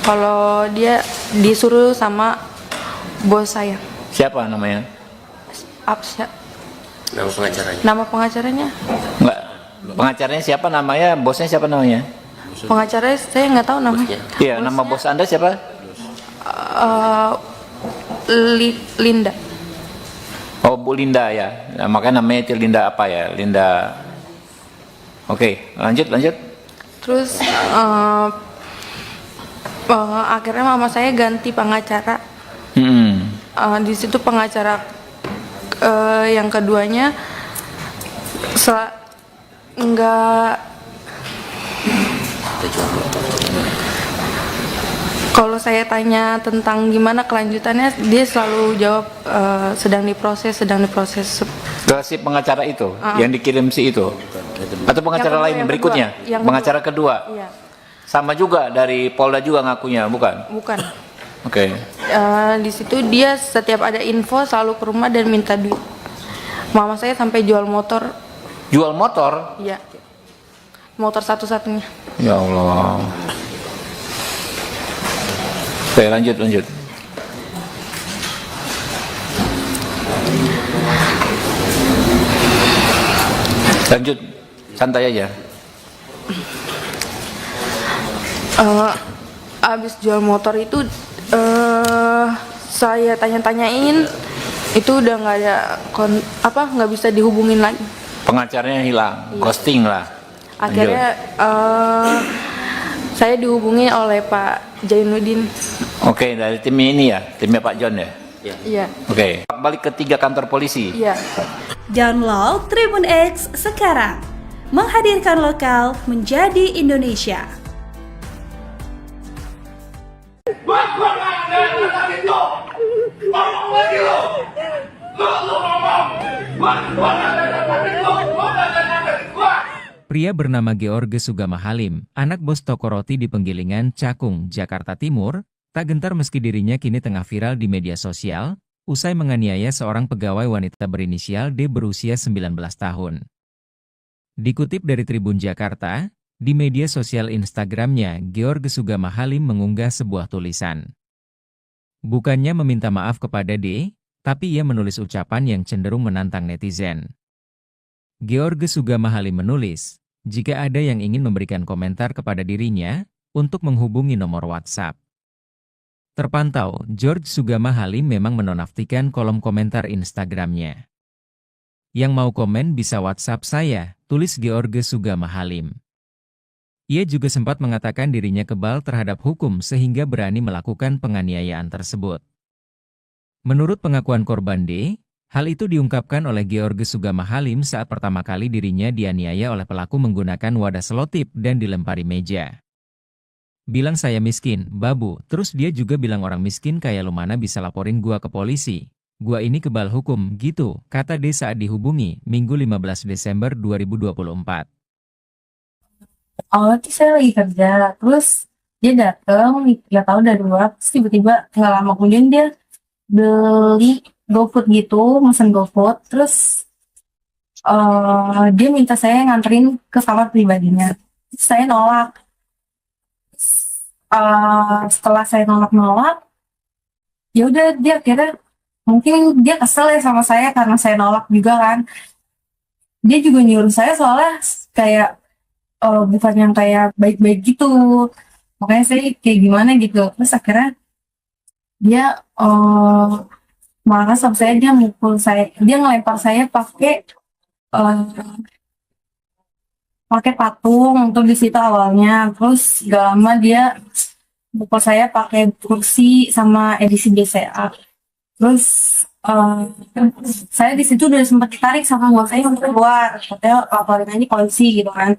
kalau dia disuruh sama bos saya. Siapa namanya? Absya. Nama pengacaranya. Nama pengacaranya? Enggak. Pengacaranya siapa namanya? Bosnya siapa namanya? Pengacaranya saya nggak tahu namanya. Iya, nama bos Anda siapa? Linda. Oh, Bu Linda ya. Nah, makanya namanya itu Linda apa ya? Linda. Oke, lanjut. Terus akhirnya mama saya ganti pengacara. Di situ pengacara yang keduanya nggak. Kalau saya tanya tentang gimana kelanjutannya, dia selalu jawab sedang diproses. Ke si pengacara itu yang dikirim si itu, atau pengacara lain berikutnya? Pengacara kedua. Iya. Sama juga dari Polda juga ngakunya, bukan? Bukan. Oke. Di situ dia setiap ada info selalu ke rumah dan minta duit. Mama saya sampai jual motor. Jual motor? Iya. Motor satu-satunya. Ya Allah. Oke, lanjut. Lanjut, santai aja. Abis jual motor itu saya tanya-tanyain, itu udah nggak ada nggak bisa dihubungin lagi. Pengacaranya hilang, ghosting lah. Akhirnya saya dihubungi oleh Pak Jainuddin. Oke, dari timnya ini ya, timnya Pak John ya. Iya. Oke, balik ke 3 kantor polisi. Iya. Download Tribun X sekarang, menghadirkan lokal menjadi Indonesia. Pria bernama George Sugama Halim, anak bos toko roti di Penggilingan, Cakung, Jakarta Timur, tak gentar meski dirinya kini tengah viral di media sosial, usai menganiaya seorang pegawai wanita berinisial D berusia 19 tahun. Dikutip dari Tribun Jakarta, di media sosial Instagramnya, George Sugama Halim mengunggah sebuah tulisan. Bukannya meminta maaf kepada D, tapi ia menulis ucapan yang cenderung menantang netizen. George Sugama Halim menulis, jika ada yang ingin memberikan komentar kepada dirinya, untuk menghubungi nomor WhatsApp. Terpantau, George Sugama Halim memang menonaktifkan kolom komentar Instagramnya. Yang mau komen bisa WhatsApp saya, tulis George Sugama Halim. Ia juga sempat mengatakan dirinya kebal terhadap hukum sehingga berani melakukan penganiayaan tersebut. Menurut pengakuan korban D, hal itu diungkapkan oleh George Sugama Halim saat pertama kali dirinya dianiaya oleh pelaku menggunakan wadah selotip dan dilempari meja. Bilang saya miskin, babu, terus dia juga bilang orang miskin kayak lu mana bisa laporin gua ke polisi. Gua ini kebal hukum, gitu, kata D saat dihubungi, Minggu 15 Desember 2024. Awalnya tuh saya lagi kerja, terus dia datang, nggak tahu dari luar, terus tiba-tiba nggak lama kemudian dia beli GoFood gitu, mesen GoFood. Terus dia minta saya nganterin ke kamar pribadinya. Terus saya nolak. Setelah saya nolak, ya udah dia akhirnya mungkin dia kesel ya sama saya karena saya nolak juga kan. Dia juga nyuruh saya soalnya kayak bukan yang kayak baik-baik gitu. Makanya saya kayak gimana gitu. Terus akhirnya dia marah sama saya, dia mukul saya, dia ngelempar saya pakai patung untuk di situ awalnya. Terus gak lama dia mukul saya pakai kursi sama edisi BCA. Terus saya di situ udah sempat ditarik sama bos saya untuk keluar, katanya laporin aja polisi gitu kan.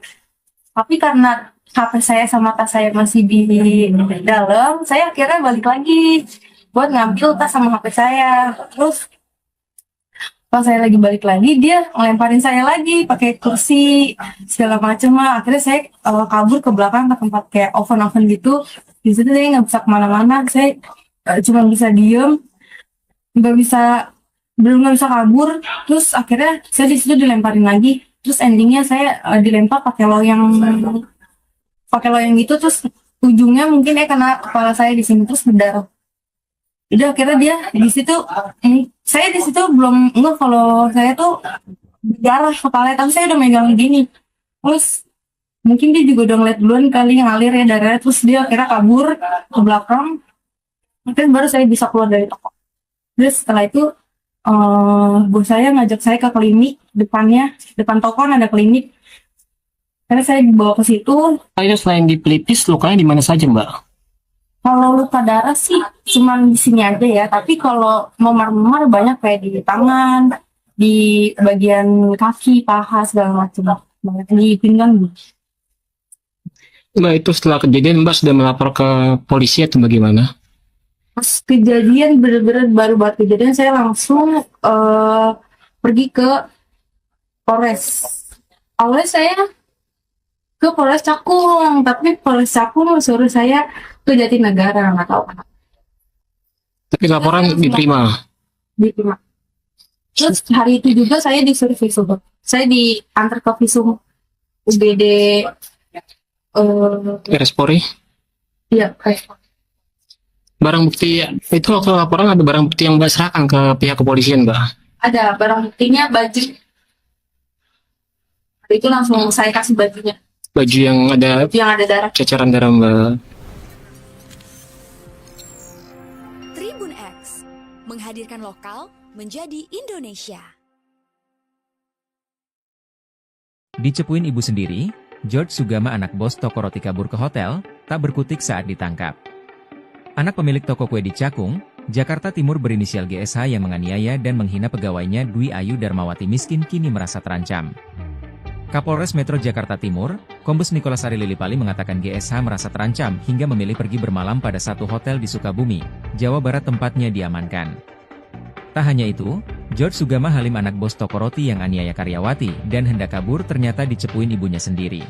Tapi karena HP saya sama tas saya masih di dalam, saya akhirnya balik lagi buat ngambil tas sama HP saya. Terus pas saya lagi balik lagi, dia ngelemparin saya lagi pakai kursi segala macem lah. Akhirnya saya kabur ke belakang ke tempat kayak oven gitu. Di situ saya nggak bisa kemana-mana, saya cuma bisa diem, belum nggak bisa kabur. Terus akhirnya saya di situ dilemparin lagi. Terus endingnya saya dilempar pakai loyang gitu. Terus ujungnya mungkin kena kepala saya di sini, terus berdarah. Udah akhirnya dia di situ, saya di situ belum enggak, kalau saya tuh berdarah kepala, tapi saya udah megang gini. Terus mungkin dia juga udah ngeliat duluan kali ngalir ya darahnya. Terus dia akhirnya kabur ke belakang. Mungkin baru saya bisa keluar dari toko. Terus setelah itu bos saya ngajak saya ke klinik depan toko kan ada klinik. Karena saya dibawa ke situ. Itu selain di pelipis, lukanya di mana saja, Mbak? Kalau luka darah sih cuman di sini aja ya, tapi kalau memar-memar banyak kayak di tangan, di bagian kaki, paha segala macam, banyak di pinggang. Mbak, itu setelah kejadian Mbak sudah melapor ke polisi atau bagaimana? Pas kejadian bener-bener baru banget kejadian, saya langsung pergi ke Polres. Awalnya saya ke Polres Cakung, tapi Polres Cakung suruh saya ke Jatinegara, nggak tahu kenapa. Tapi laporan diterima. Terus hari itu juga saya disuruh visum. Saya diantar ke visum UGD Respori. Iya, Barang bukti itu ke laporan ada barang bukti yang Mbak serahkan ke pihak kepolisian, Mbak? ada barang buktinya, baju. Itu langsung saya kasih bajunya. Baju yang ada Darah. cacaran darah, Mbak. Tribun X menghadirkan lokal menjadi Indonesia. Dicepuin ibu sendiri, George Sugama anak bos toko roti kabur ke hotel, tak berkutik saat ditangkap. Anak pemilik toko kue di Cakung, Jakarta Timur berinisial GSH yang menganiaya dan menghina pegawainya Dwi Ayu Darmawati miskin kini merasa terancam. Kapolres Metro Jakarta Timur, Kombes Nikolas Ari Lilipali mengatakan GSH merasa terancam hingga memilih pergi bermalam pada satu hotel di Sukabumi, Jawa Barat tempatnya diamankan. Tak hanya itu, George Sugama Halim anak bos toko roti yang aniaya karyawati dan hendak kabur ternyata dicepuin ibunya sendiri.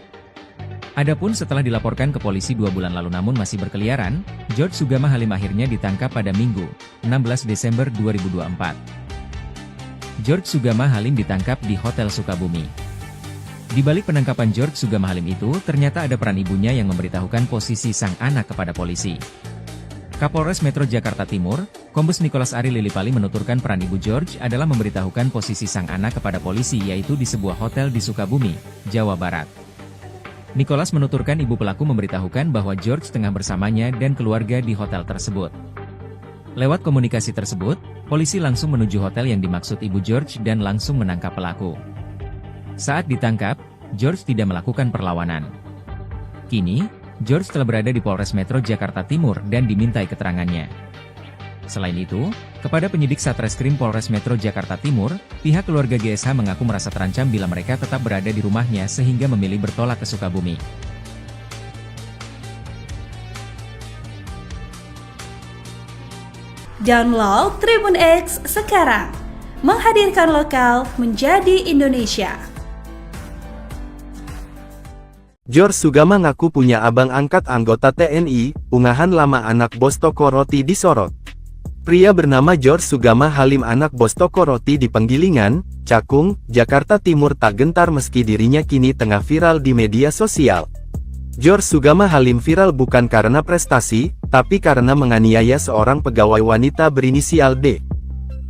Adapun setelah dilaporkan ke polisi 2 bulan lalu namun masih berkeliaran, George Sugama Halim akhirnya ditangkap pada Minggu, 16 Desember 2024. George Sugama Halim ditangkap di Hotel Sukabumi. Di balik penangkapan George Sugama Halim itu, ternyata ada peran ibunya yang memberitahukan posisi sang anak kepada polisi. Kapolres Metro Jakarta Timur, Kombes Nikolas Ari Lilipali menuturkan peran ibu George adalah memberitahukan posisi sang anak kepada polisi yaitu di sebuah hotel di Sukabumi, Jawa Barat. Nikolas menuturkan ibu pelaku memberitahukan bahwa George tengah bersamanya dan keluarga di hotel tersebut. Lewat komunikasi tersebut, polisi langsung menuju hotel yang dimaksud ibu George dan langsung menangkap pelaku. Saat ditangkap, George tidak melakukan perlawanan. Kini, George telah berada di Polres Metro Jakarta Timur dan dimintai keterangannya. Selain itu, kepada penyidik Satreskrim Polres Metro Jakarta Timur, pihak keluarga GSH mengaku merasa terancam bila mereka tetap berada di rumahnya sehingga memilih bertolak ke Sukabumi. Download Tribun X sekarang, menghadirkan lokal menjadi Indonesia. George Sugama ngaku punya abang angkat anggota TNI, unggahan lama anak bos toko roti disorot. Pria bernama George Sugama Halim anak bos toko roti di Penggilingan, Cakung, Jakarta Timur tak gentar meski dirinya kini tengah viral di media sosial. George Sugama Halim viral bukan karena prestasi, tapi karena menganiaya seorang pegawai wanita berinisial D.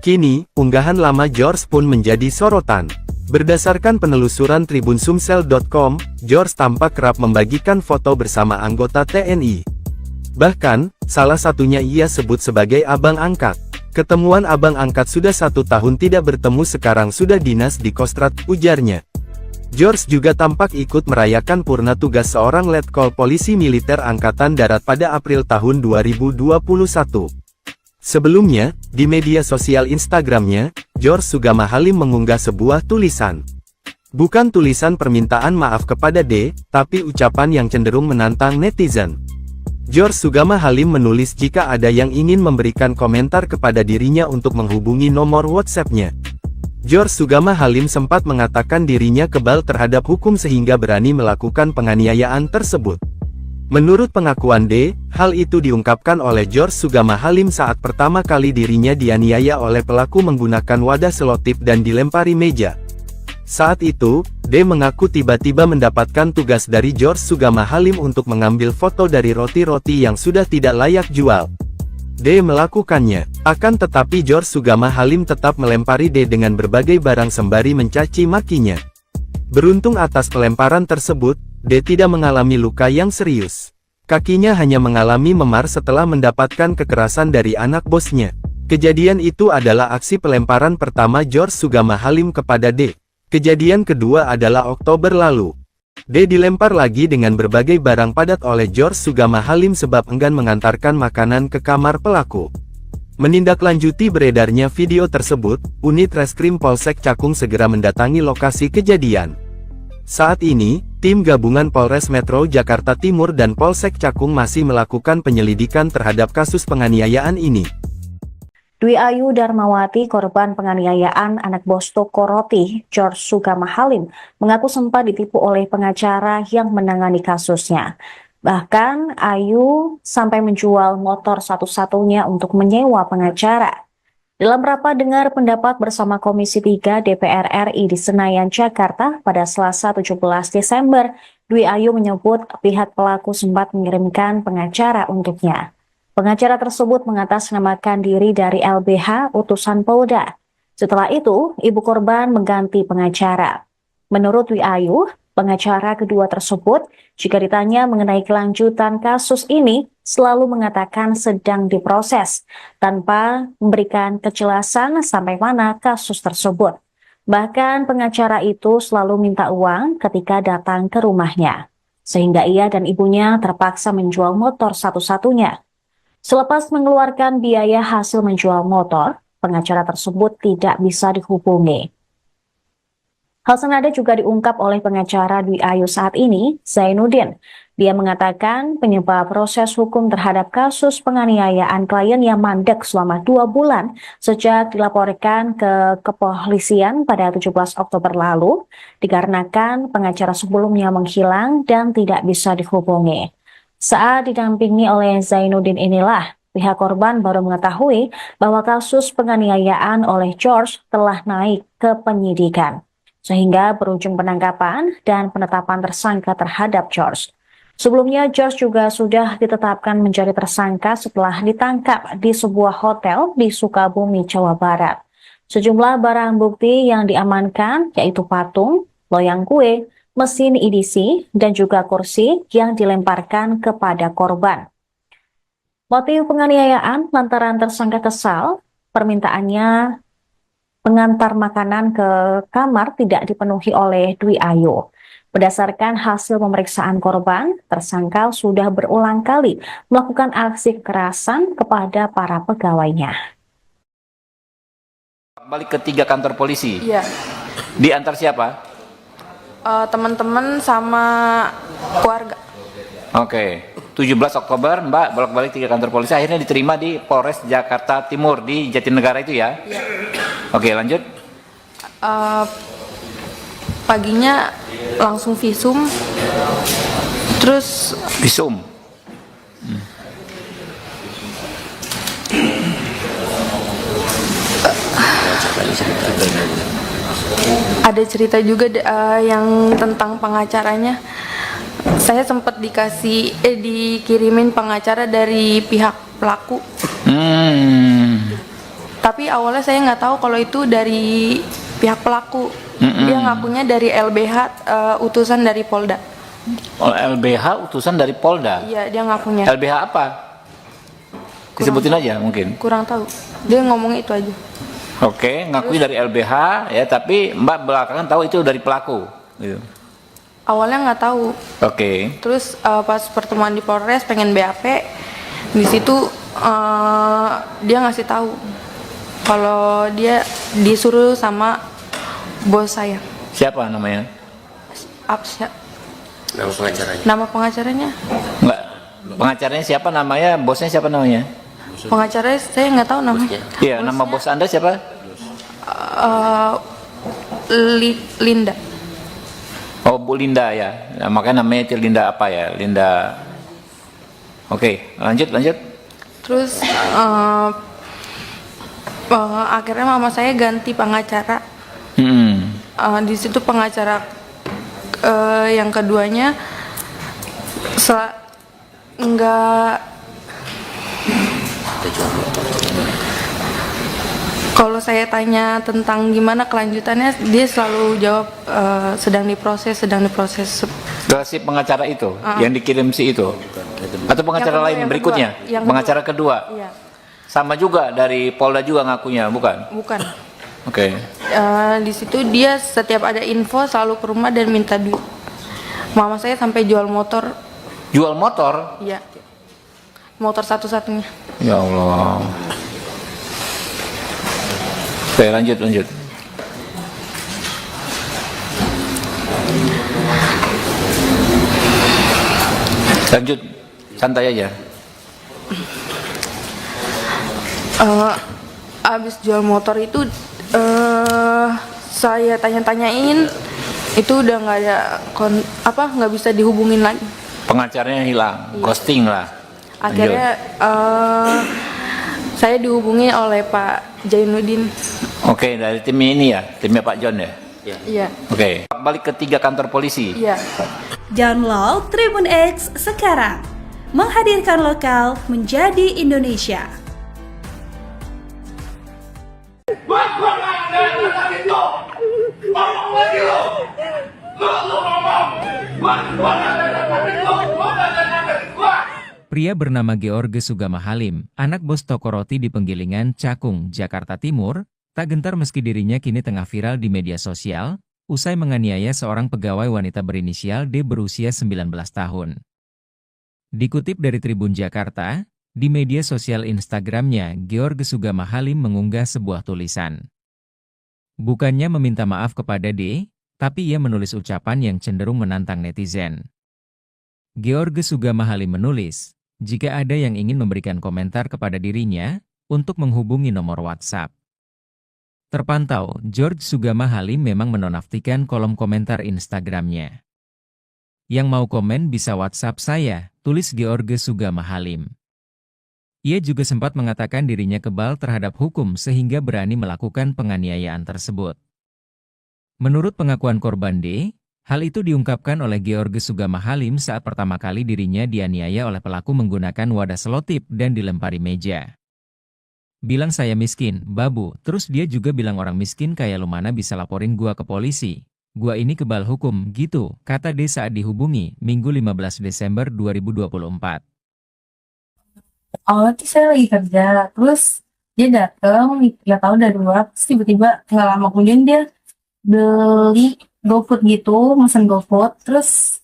Kini, unggahan lama George pun menjadi sorotan. Berdasarkan penelusuran tribunsumsel.com, George tampak kerap membagikan foto bersama anggota TNI. Bahkan, salah satunya ia sebut sebagai abang angkat. Ketemuan abang angkat sudah 1 tahun tidak bertemu sekarang sudah dinas di Kostrad, ujarnya. George juga tampak ikut merayakan purna tugas seorang letkol polisi militer Angkatan Darat pada April tahun 2021. Sebelumnya, di media sosial Instagramnya, George Sugama Halim mengunggah sebuah tulisan. Bukan tulisan permintaan maaf kepada D, tapi ucapan yang cenderung menantang netizen. George Sugama Halim menulis jika ada yang ingin memberikan komentar kepada dirinya untuk menghubungi nomor WhatsApp-nya. George Sugama Halim sempat mengatakan dirinya kebal terhadap hukum sehingga berani melakukan penganiayaan tersebut. Menurut pengakuan D, hal itu diungkapkan oleh George Sugama Halim saat pertama kali dirinya dianiaya oleh pelaku menggunakan wadah selotip dan dilempari meja. Saat itu, D mengaku tiba-tiba mendapatkan tugas dari George Sugama Halim untuk mengambil foto dari roti-roti yang sudah tidak layak jual. D melakukannya, akan tetapi George Sugama Halim tetap melempari D dengan berbagai barang sembari mencaci makinya. Beruntung atas pelemparan tersebut, D tidak mengalami luka yang serius. Kakinya hanya mengalami memar setelah mendapatkan kekerasan dari anak bosnya. Kejadian itu adalah aksi pelemparan pertama George Sugama Halim kepada D. Kejadian kedua adalah Oktober lalu. D dilempar lagi dengan berbagai barang padat oleh George Sugama Halim sebab enggan mengantarkan makanan ke kamar pelaku. Menindaklanjuti beredarnya video tersebut, unit reskrim Polsek Cakung segera mendatangi lokasi kejadian. Saat ini, tim gabungan Polres Metro Jakarta Timur dan Polsek Cakung masih melakukan penyelidikan terhadap kasus penganiayaan ini. Dwi Ayu Darmawati, korban penganiayaan anak bos toko roti, George Sugama Halim, mengaku sempat ditipu oleh pengacara yang menangani kasusnya. Bahkan, Ayu sampai menjual motor satu-satunya untuk menyewa pengacara. Dalam rapat dengar pendapat bersama Komisi 3 DPR RI di Senayan, Jakarta pada Selasa 17 Desember, Dwi Ayu menyebut pihak pelaku sempat mengirimkan pengacara untuknya. Pengacara tersebut mengatasnamakan diri dari LBH utusan Polda. Setelah itu, ibu korban mengganti pengacara. Menurut Dwi Ayu, pengacara kedua tersebut, jika ditanya mengenai kelanjutan kasus ini, selalu mengatakan sedang diproses, tanpa memberikan kejelasan sampai mana kasus tersebut. Bahkan pengacara itu selalu minta uang ketika datang ke rumahnya, sehingga ia dan ibunya terpaksa menjual motor satu-satunya. Selepas mengeluarkan biaya hasil menjual motor, pengacara tersebut tidak bisa dihubungi. Hal senada juga diungkap oleh pengacara Dwi Ayu saat ini, Zainuddin. Dia mengatakan penyebab proses hukum terhadap kasus penganiayaan klien yang mandek selama 2 bulan sejak dilaporkan ke kepolisian pada 17 Oktober lalu, dikarenakan pengacara sebelumnya menghilang dan tidak bisa dihubungi. Saat didampingi oleh Zainuddin inilah, pihak korban baru mengetahui bahwa kasus penganiayaan oleh George telah naik ke penyidikan, sehingga berujung penangkapan dan penetapan tersangka terhadap George. Sebelumnya, George juga sudah ditetapkan menjadi tersangka setelah ditangkap di sebuah hotel di Sukabumi, Jawa Barat. Sejumlah barang bukti yang diamankan yaitu patung, loyang kue, mesin EDC, dan juga kursi yang dilemparkan kepada korban. Motif penganiayaan lantaran tersangka kesal, permintaannya pengantar makanan ke kamar tidak dipenuhi oleh Dwi Ayu. Berdasarkan hasil pemeriksaan korban, tersangka sudah berulang kali melakukan aksi kekerasan kepada para pegawainya. Balik ke 3 kantor polisi. Iya. Diantar siapa? Teman-teman sama keluarga. Oke. 17 Oktober Mbak bolak-balik 3 kantor polisi, akhirnya diterima di Polres Jakarta Timur di Jatinegara itu ya? Iya. Oke, lanjut. Paginya langsung visum, terus Visum. Ada cerita juga yang tentang pengacaranya. Saya sempat dikirimin pengacara dari pihak pelaku. Tapi awalnya saya nggak tahu kalau itu dari pihak pelaku. Dia ngakunya dari LBH, utusan dari Polda. Oh, LBH utusan dari Polda. Iya, dia ngakunya. LBH apa? Disebutin aja mungkin. Kurang tahu. Dia ngomong itu aja. Oke, ngakui dari LBH ya, tapi Mbak belakangan tahu itu dari pelaku. Gitu. Awalnya nggak tahu. Oke. Terus pas pertemuan di Polres pengen BAP, di situ dia ngasih tahu kalau dia disuruh sama bos saya. Siapa namanya? Absya. Nama pengacaranya. Nama pengacaranya? Enggak. Pengacaranya siapa namanya? Bosnya siapa namanya? Pengacaranya saya nggak tahu namanya. Iya, nama bos Anda siapa? Linda. Oh, Bu Linda ya. Nah, makanya namanya itu Linda apa ya? Linda. Oke, lanjut. Terus akhirnya mama saya ganti pengacara. Di situ pengacara yang keduanya nggak. Kalau saya tanya tentang gimana kelanjutannya, dia selalu jawab sedang diproses. Ke si pengacara itu yang dikirim si itu, atau pengacara lain berikutnya? Pengacara kedua. Iya. Sama juga dari Polda juga ngakunya, bukan? Bukan. Oke. Di situ dia setiap ada info selalu ke rumah dan minta duit. Mama saya sampai jual motor. Jual motor? Iya. Motor satu-satunya. Ya Allah. Oke, lanjut. Lanjut, santai aja. Abis jual motor itu saya tanya-tanyain, itu udah nggak ada nggak bisa dihubungin lagi. Pengacaranya hilang, ghosting lah. Akhirnya saya dihubungi oleh Pak Jainuddin. Oke, dari tim ini ya, timnya Pak John ya. Iya. Oke, balik ke 3 kantor polisi. Iya. Download Tribun X sekarang. Menghadirkan lokal menjadi Indonesia. Pria bernama George Sugama Halim, anak bos toko roti di Penggilingan, Cakung, Jakarta Timur, tak gentar meski dirinya kini tengah viral di media sosial, usai menganiaya seorang pegawai wanita berinisial D berusia 19 tahun. Dikutip dari Tribun Jakarta, di media sosial Instagramnya, George Sugama Halim mengunggah sebuah tulisan. Bukannya meminta maaf kepada D, tapi ia menulis ucapan yang cenderung menantang netizen. George Sugama Halim menulis, jika ada yang ingin memberikan komentar kepada dirinya, untuk menghubungi nomor WhatsApp. Terpantau, George Sugama Halim memang menonaktifkan kolom komentar Instagramnya. Yang mau komen bisa WhatsApp saya, tulis George Sugama Halim. Ia juga sempat mengatakan dirinya kebal terhadap hukum sehingga berani melakukan penganiayaan tersebut. Menurut pengakuan korban D, hal itu diungkapkan oleh George Sugama Halim saat pertama kali dirinya dianiaya oleh pelaku menggunakan wadah selotip dan dilempari meja. Bilang saya miskin, babu, terus dia juga bilang orang miskin kayak lu mana bisa laporin gua ke polisi. Gua ini kebal hukum, gitu, kata D saat dihubungi, Minggu 15 Desember 2024. Awalnya tuh saya lagi kerja, terus dia datang, nggak tahu dari luar, terus tiba-tiba nggak lama kemudian dia beli GoFood gitu, mesen GoFood, terus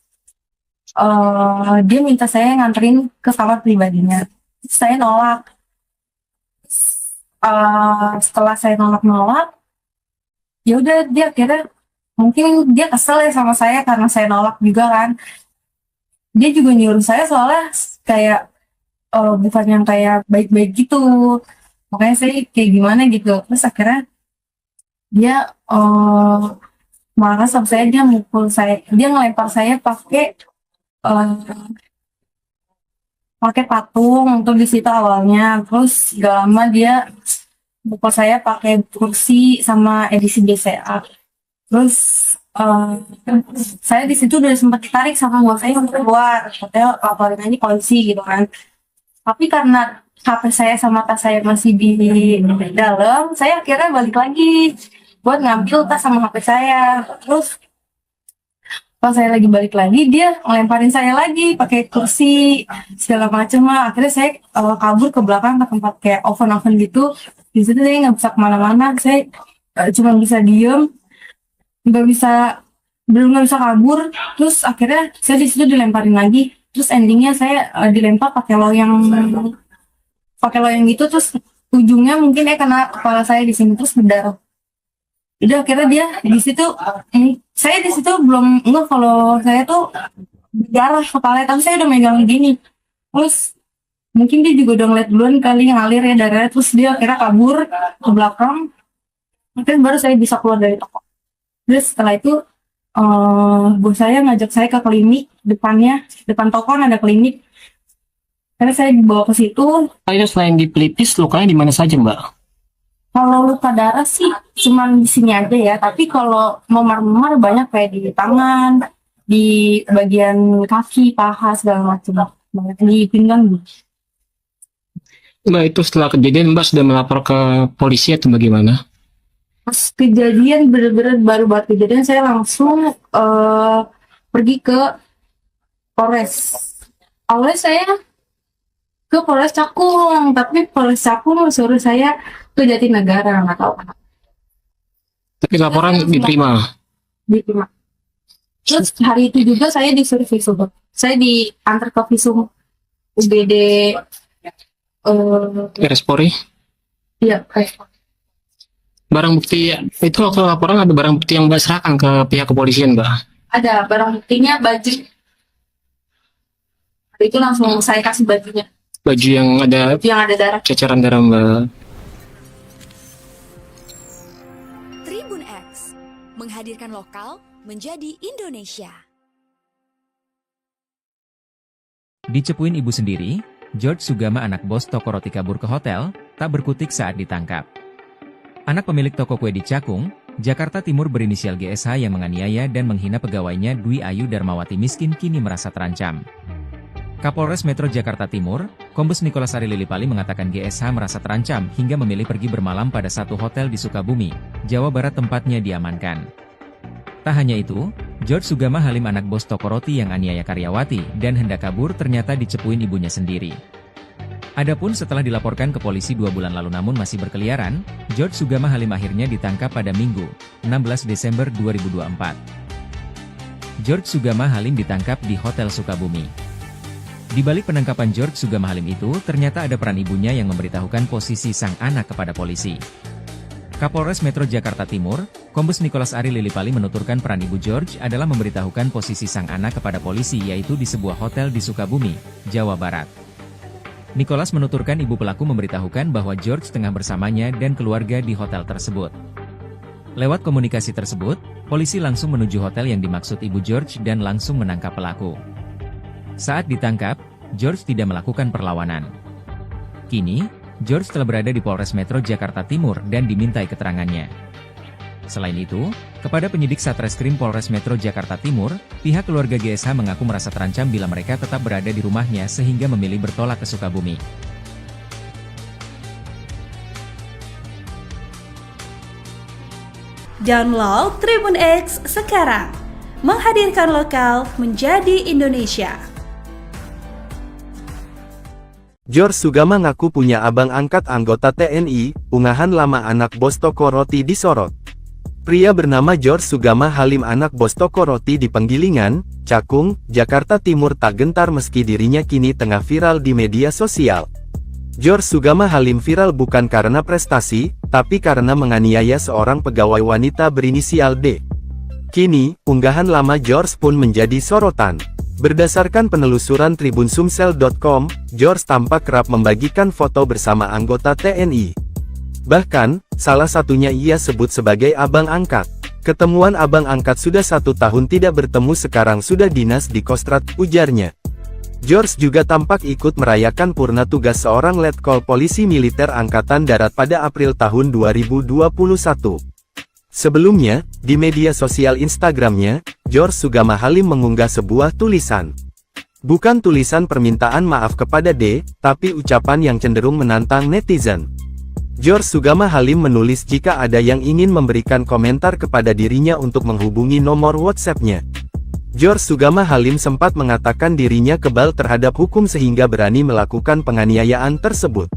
dia minta saya nganterin ke kamar pribadinya. Terus saya nolak. Setelah saya nolak, ya udah dia akhirnya mungkin dia kesel ya sama saya karena saya nolak juga kan. Dia juga nyuruh saya soalnya kayak bukan yang kayak baik-baik gitu. Makanya saya kayak gimana gitu. Terus akhirnya dia marah sama saya, dia mukul saya, dia ngelempar saya pakai patung untuk di situ awalnya. Terus gak lama dia Pukul saya pakai kursi sama edisi BCA. Terus saya di situ udah sempat ditarik sama bos saya untuk keluar, katanya laporin aja polisi gitu kan. Tapi karena HP saya sama tas saya masih di dalam, saya akhirnya balik lagi buat ngambil tas sama HP saya. Terus pas saya lagi balik lagi, dia ngelemparin saya lagi pakai kursi segala macam lah. Akhirnya saya kabur ke belakang ke tempat kayak oven gitu. Di situ saya nggak bisa kemana-mana. Saya cuma bisa diem, belum nggak bisa kabur. Terus akhirnya saya di situ dilemparin lagi. Terus endingnya saya dilempar pakai loyang gitu. Terus ujungnya mungkin kena kepala saya di sini, terus berdarah. Udah akhirnya dia di situ, saya di situ belum enggak kalau saya tuh berdarah kepalanya, tapi saya udah megang gini. Terus mungkin dia juga udah ngeliat duluan kali ngalir ya darahnya, terus dia akhirnya kabur ke belakang. Mungkin baru saya bisa keluar dari toko. Terus setelah itu bos saya ngajak saya ke klinik depan toko kan ada klinik. Karena saya dibawa ke situ. Itu selain di pelipis, lukanya di mana saja, Mbak? Kalau luka darah sih cuman di sini aja ya, tapi kalau memar-memar banyak kayak di tangan, di bagian kaki, paha segala macam, banyak di pinggang. Mbak, itu setelah kejadian Mbak sudah melapor ke polisi atau bagaimana? Pas kejadian bener-bener baru kejadian saya langsung pergi ke Polres. Awalnya saya ke Polres Cakung, tapi Polres Cakung suruh saya ke Jatinegara, nggak tahu kenapa. Tapi laporan diterima. Terus hari itu juga saya disuruh visum. Saya diantar ke visum UGD Respori. Iya, Barang bukti itu waktu laporan ada barang bukti yang Mbak serahkan ke pihak kepolisian, Mbak? ada barang buktinya baju. Itu langsung saya kasih bajunya. Baju yang ada darah. ceceran darah, Mbak. Tribun X menghadirkan lokal menjadi Indonesia. Dicepuin ibu sendiri, George Sugama anak bos toko roti kabur ke hotel, tak berkutik saat ditangkap. Anak pemilik toko kue di Cakung, Jakarta Timur berinisial GSH yang menganiaya dan menghina pegawainya Dwi Ayu Darmawati miskin kini merasa terancam. Kapolres Metro Jakarta Timur, Kombes Nikolas Ari Lilipali mengatakan GSH merasa terancam hingga memilih pergi bermalam pada satu hotel di Sukabumi, Jawa Barat tempatnya diamankan. Tak hanya itu, George Sugama Halim anak bos toko roti yang aniaya karyawati dan hendak kabur ternyata dicepuin ibunya sendiri. Adapun setelah dilaporkan ke polisi 2 bulan lalu namun masih berkeliaran, George Sugama Halim akhirnya ditangkap pada Minggu, 16 Desember 2024. George Sugama Halim ditangkap di Hotel Sukabumi. Di balik penangkapan George Sugama Halim itu, ternyata ada peran ibunya yang memberitahukan posisi sang anak kepada polisi. Kapolres Metro Jakarta Timur, Kombes Nikolas Ari Lilipali menuturkan peran ibu George adalah memberitahukan posisi sang anak kepada polisi yaitu di sebuah hotel di Sukabumi, Jawa Barat. Nikolas menuturkan ibu pelaku memberitahukan bahwa George tengah bersamanya dan keluarga di hotel tersebut. Lewat komunikasi tersebut, polisi langsung menuju hotel yang dimaksud ibu George dan langsung menangkap pelaku. Saat ditangkap, George tidak melakukan perlawanan. Kini, George telah berada di Polres Metro Jakarta Timur dan dimintai keterangannya. Selain itu, kepada penyidik Satreskrim Polres Metro Jakarta Timur, pihak keluarga GSH mengaku merasa terancam bila mereka tetap berada di rumahnya sehingga memilih bertolak ke Sukabumi. Download Tribun X sekarang, menghadirkan lokal menjadi Indonesia. George Sugama ngaku punya abang angkat anggota TNI, unggahan lama anak bos toko roti disorot. Pria bernama George Sugama Halim anak bos toko roti di Penggilingan, Cakung, Jakarta Timur tak gentar meski dirinya kini tengah viral di media sosial. George Sugama Halim viral bukan karena prestasi, tapi karena menganiaya seorang pegawai wanita berinisial D. Kini, unggahan lama George pun menjadi sorotan. Berdasarkan penelusuran tribunsumsel.com, George tampak kerap membagikan foto bersama anggota TNI. Bahkan, salah satunya ia sebut sebagai abang angkat. Ketemuan abang angkat sudah 1 tahun tidak bertemu sekarang sudah dinas di Kostrad, ujarnya. George juga tampak ikut merayakan purna tugas seorang letkol polisi militer Angkatan Darat pada April tahun 2021. Sebelumnya, di media sosial Instagramnya, George Sugama Halim mengunggah sebuah tulisan. Bukan tulisan permintaan maaf kepada D, tapi ucapan yang cenderung menantang netizen. George Sugama Halim menulis jika ada yang ingin memberikan komentar kepada dirinya untuk menghubungi nomor WhatsApp-nya. George Sugama Halim sempat mengatakan dirinya kebal terhadap hukum sehingga berani melakukan penganiayaan tersebut.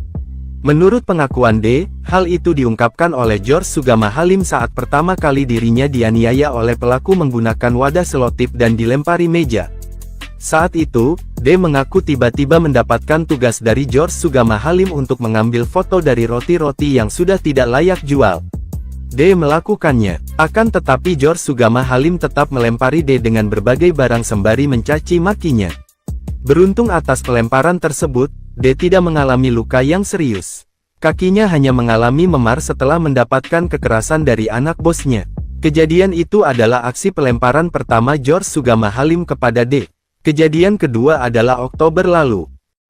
Menurut pengakuan D, hal itu diungkapkan oleh George Sugama Halim saat pertama kali dirinya dianiaya oleh pelaku menggunakan wadah selotip dan dilempari meja. Saat itu, D mengaku tiba-tiba mendapatkan tugas dari George Sugama Halim untuk mengambil foto dari roti-roti yang sudah tidak layak jual. D melakukannya, akan tetapi George Sugama Halim tetap melempari D dengan berbagai barang sembari mencaci makinya. Beruntung atas pelemparan tersebut, D tidak mengalami luka yang serius. Kakinya hanya mengalami memar setelah mendapatkan kekerasan dari anak bosnya. Kejadian itu adalah aksi pelemparan pertama George Sugama Halim kepada D. Kejadian kedua adalah Oktober lalu.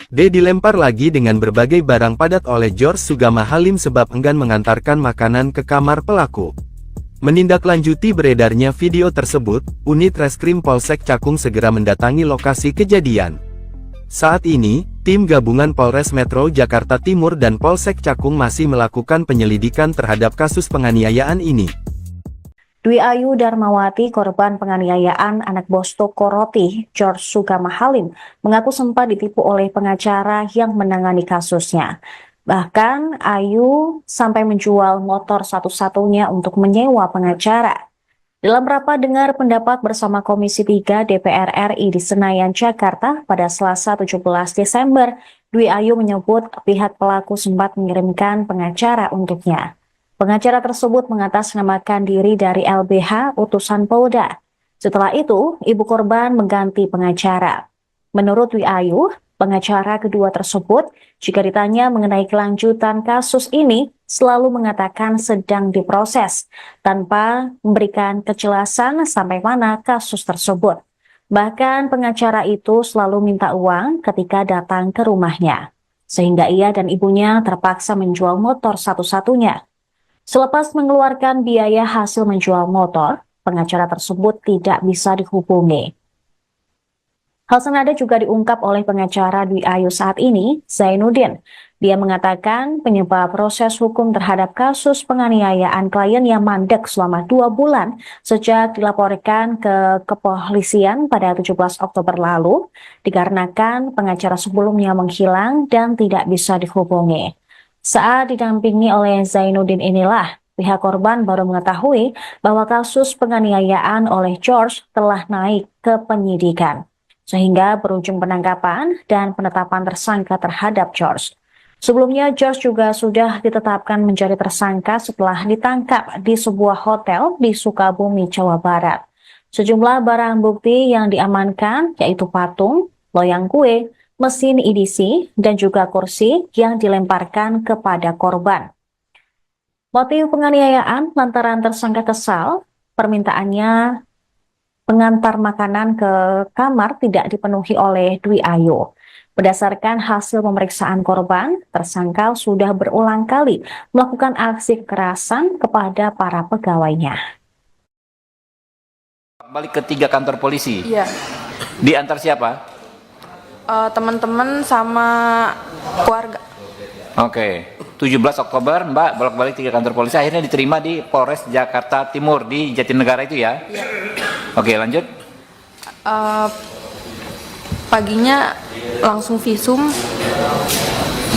D dilempar lagi dengan berbagai barang padat oleh George Sugama Halim sebab enggan mengantarkan makanan ke kamar pelaku. Menindaklanjuti beredarnya video tersebut, unit reskrim Polsek Cakung segera mendatangi lokasi kejadian. Saat ini, tim gabungan Polres Metro Jakarta Timur dan Polsek Cakung masih melakukan penyelidikan terhadap kasus penganiayaan ini. Dwi Ayu Darmawati, korban penganiayaan anak bos toko roti, George Sugama Halim, mengaku sempat ditipu oleh pengacara yang menangani kasusnya. Bahkan, Ayu sampai menjual motor satu-satunya untuk menyewa pengacara. Dalam rapat dengar pendapat bersama Komisi 3 DPR RI di Senayan, Jakarta pada Selasa 17 Desember, Dwi Ayu menyebut pihak pelaku sempat mengirimkan pengacara untuknya. Pengacara tersebut mengatasnamakan diri dari LBH utusan Polda. Setelah itu, ibu korban mengganti pengacara. Menurut Dwi Ayu, pengacara kedua tersebut, jika ditanya mengenai kelanjutan kasus ini, selalu mengatakan sedang diproses, tanpa memberikan kejelasan sampai mana kasus tersebut. Bahkan pengacara itu selalu minta uang ketika datang ke rumahnya, sehingga ia dan ibunya terpaksa menjual motor satu-satunya. Selepas mengeluarkan biaya hasil menjual motor, pengacara tersebut tidak bisa dihubungi. Hal senada juga diungkap oleh pengacara Dwi Ayu saat ini, Zainuddin. Dia mengatakan penyebab proses hukum terhadap kasus penganiayaan klien yang mandek selama 2 bulan sejak dilaporkan ke kepolisian pada 17 Oktober lalu, dikarenakan pengacara sebelumnya menghilang dan tidak bisa dihubungi. Saat didampingi oleh Zainuddin inilah, pihak korban baru mengetahui bahwa kasus penganiayaan oleh George telah naik ke penyidikan, sehingga berujung penangkapan dan penetapan tersangka terhadap George. Sebelumnya, George juga sudah ditetapkan menjadi tersangka setelah ditangkap di sebuah hotel di Sukabumi, Jawa Barat. Sejumlah barang bukti yang diamankan yaitu patung, loyang kue, mesin EDC, dan juga kursi yang dilemparkan kepada korban. Motif penganiayaan lantaran tersangka kesal, permintaannya pengantar makanan ke kamar tidak dipenuhi oleh Dwi Ayu. Berdasarkan hasil pemeriksaan korban, tersangka sudah berulang kali melakukan aksi kekerasan kepada para pegawainya. Balik ke 3 kantor polisi. Iya. Diantar siapa? Teman-teman sama keluarga. Oke. 17 Oktober Mbak bolak-balik 3 kantor polisi, akhirnya diterima di Polres Jakarta Timur di Jatinegara itu ya? Iya. Oke, lanjut. Paginya langsung visum,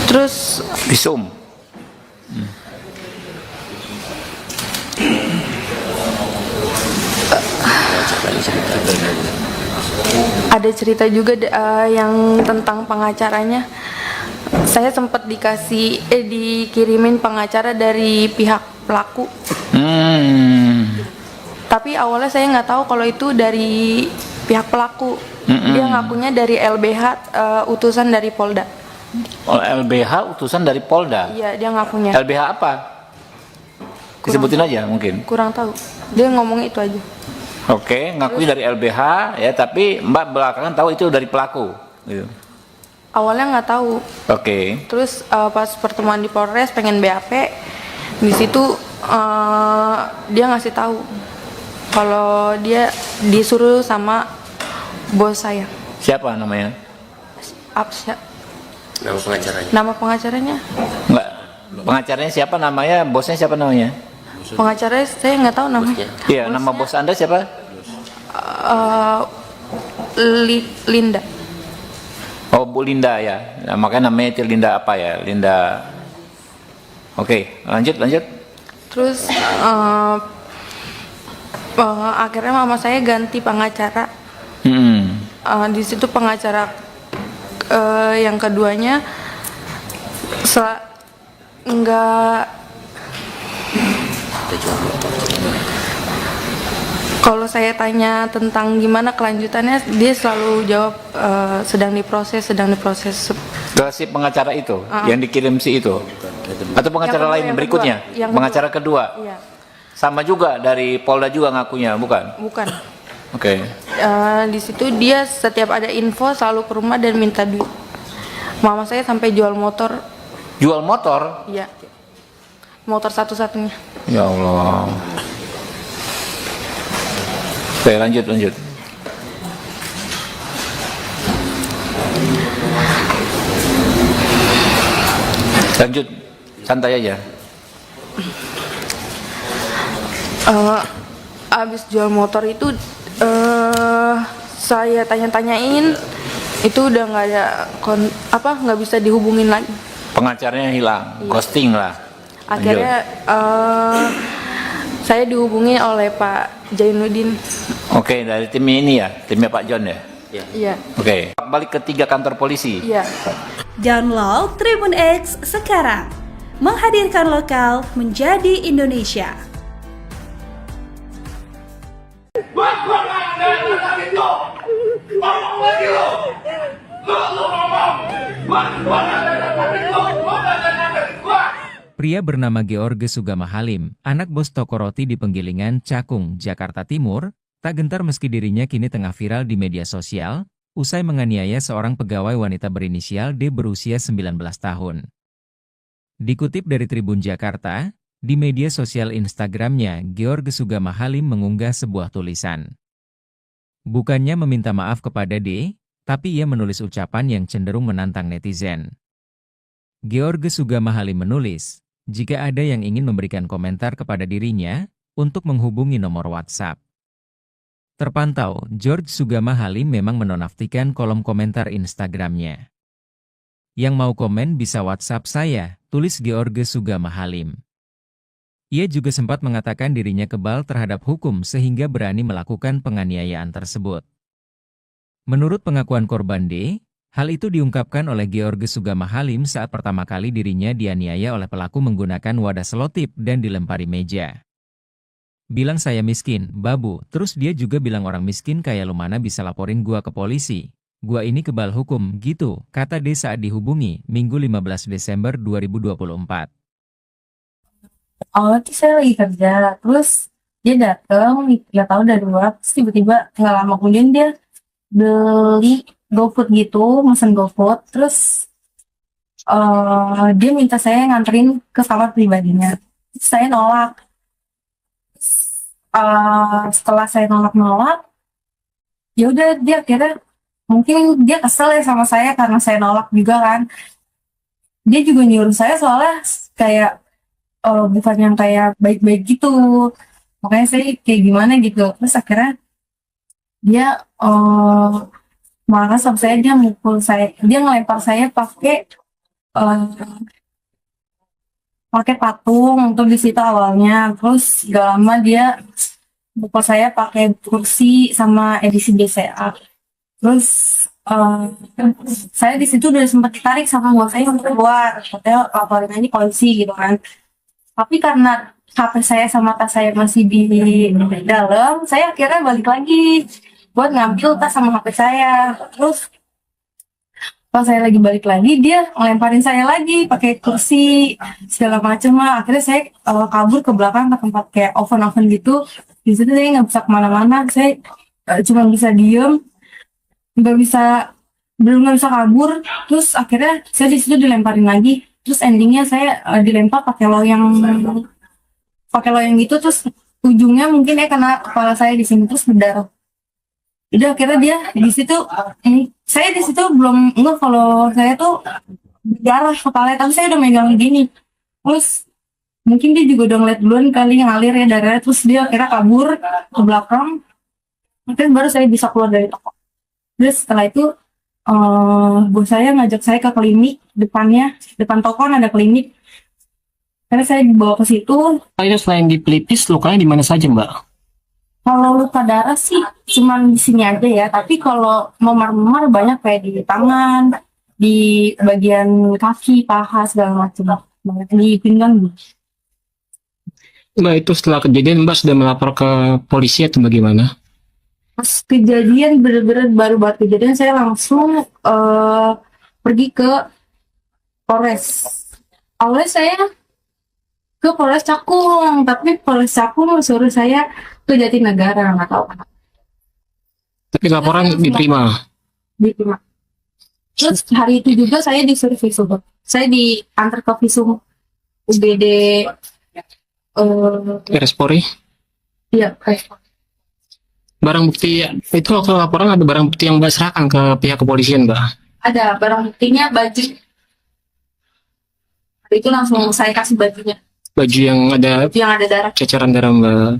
terus Visum. ada cerita juga yang tentang pengacaranya. Saya sempat dikirimin pengacara dari pihak pelaku. Tapi awalnya saya nggak tahu kalau itu dari pihak pelaku. Dia ngakunya dari LBH, utusan dari Polda. Oh, LBH utusan dari Polda? Iya, dia ngakunya. LBH apa? Disebutin aja mungkin. Kurang tahu. Dia ngomong itu aja. Oke, ngakui dari LBH ya, tapi Mbak belakangan tahu itu dari pelaku. Gitu. Awalnya nggak tahu. Oke. Terus pas pertemuan di Polres pengen BAP, di situ dia ngasih tahu kalau dia disuruh sama bos saya. Siapa namanya? Absya. Nama pengacaranya. Nama pengacaranya? Enggak. Pengacaranya siapa namanya? Bosnya siapa namanya? Pengacaranya saya nggak tahu namanya. Iya, nama bos Anda siapa? Linda. Oh, Bu Linda ya. Nah, makanya namanya itu Linda apa ya? Linda. Oke, lanjut. Terus akhirnya mama saya ganti pengacara. Di situ pengacara yang keduanya nggak, kalau saya tanya tentang gimana kelanjutannya, dia selalu jawab sedang diproses. Ke si pengacara itu yang dikirim si itu, atau pengacara lain yang berikutnya? kedua, yang pengacara kedua. Iya. Sama juga dari Polda juga ngakunya, bukan? Bukan. Oke. Di situ dia setiap ada info selalu ke rumah dan minta duit. Mama saya sampai jual motor. Jual motor? Iya. Motor satu-satunya. Ya Allah. Oke, lanjut. Lanjut, santai aja. Abis jual motor itu saya tanya-tanyain, itu udah nggak ada nggak bisa dihubungin lagi. Pengacaranya hilang, ghosting lah. Akhirnya saya dihubungi oleh Pak Jainuddin. Oke, dari tim ini ya, timnya Pak John ya. Iya. Oke, balik ke 3 kantor polisi. Iya. Download Tribun X sekarang. Menghadirkan lokal menjadi Indonesia. Pria bernama George Sugama Halim, anak bos toko roti di Penggilingan, Cakung, Jakarta Timur, tak gentar meski dirinya kini tengah viral di media sosial, usai menganiaya seorang pegawai wanita berinisial D berusia 19 tahun. Dikutip dari Tribun Jakarta, di media sosial Instagramnya, George Sugama Halim mengunggah sebuah tulisan. Bukannya meminta maaf kepada D, tapi ia menulis ucapan yang cenderung menantang netizen. George Sugama Halim menulis, jika ada yang ingin memberikan komentar kepada dirinya, untuk menghubungi nomor WhatsApp. Terpantau, George Sugama Halim memang menonaktifkan kolom komentar Instagramnya. Yang mau komen bisa WhatsApp saya, tulis George Sugama Halim. Ia juga sempat mengatakan dirinya kebal terhadap hukum sehingga berani melakukan penganiayaan tersebut. Menurut pengakuan korban D, hal itu diungkapkan oleh George Sugama Halim saat pertama kali dirinya dianiaya oleh pelaku menggunakan wadah selotip dan dilempari meja. Bilang saya miskin, babu, terus dia juga bilang orang miskin kayak lu mana bisa laporin gua ke polisi. Gua ini kebal hukum, gitu, kata D saat dihubungi, Minggu 15 Desember 2024. Awalnya tuh saya lagi kerja, terus dia datang, nggak tahu dari luar, terus tiba-tiba nggak lama kemudian dia beli GoFood gitu, mesen GoFood, terus dia minta saya nganterin ke kamar pribadinya. Terus saya nolak. Setelah saya nolak, ya udah dia akhirnya mungkin dia kesel ya sama saya karena saya nolak juga kan. Dia juga nyuruh saya soalnya kayak bukan yang kayak baik-baik gitu. Makanya saya kayak gimana gitu. Terus akhirnya dia marah sama saya, dia mukul saya, dia ngelempar saya pakai patung tuh di situ awalnya. Terus gak lama dia mukul saya pakai kursi sama edisi BCA. Terus saya di situ udah sempat ditarik sama bos saya untuk keluar, katanya laporin ini polisi gitu kan. Tapi karena HP saya sama tas saya masih di dalam, saya akhirnya balik lagi buat ngambil tas sama HP saya. Terus pas saya lagi balik lagi, dia ngelemparin saya lagi pakai kursi segala macam lah. Akhirnya saya kabur ke belakang ke tempat kayak oven gitu. Di situ saya nggak bisa kemana-mana. Saya cuma bisa diem, nggak belum bisa kabur, terus akhirnya saya di situ dilemparin lagi, terus endingnya saya dilempar pakai loyang gitu, terus ujungnya mungkin kena kepala saya di sini terus berdarah. Udah akhirnya dia di situ, saya di situ belum enggak kalau saya tuh berdarah kepala, tapi saya udah megang gini, terus mungkin dia juga udah ngeliat duluan kali ngalir ya darahnya, terus dia akhirnya kabur ke belakang, mungkin baru saya bisa keluar dari toko. Terus setelah itu bos saya ngajak saya ke klinik, depan toko kan ada klinik. Karena saya dibawa ke situ. Itu selain di pelipis, lukanya di mana saja, Mbak? Kalau luka darah sih cuma di sini aja ya, tapi kalau memar-memar banyak kayak di tangan, di bagian kaki, paha segala macam, banyak di pinggang. Mbak, itu setelah kejadian Mbak sudah melapor ke polisi atau bagaimana? Pas kejadian bener-bener baru banget kejadian, saya langsung pergi ke Polres. Awalnya saya ke Polres Cakung, tapi Polres Cakung suruh saya ke Jatinegara, nggak tahu kenapa. Tapi laporan diterima. Diterima. Terus hari itu juga saya disuruh visum. Saya diantar ke visum UGD Respori. Iya, Barang bukti itu kalau laporan ada barang bukti yang Mbak serahkan ke pihak kepolisian, Mbak? ada barang buktinya baju. Hari itu langsung saya kasih bajunya. Baju yang ada Darah. ceceran darah, Mbak.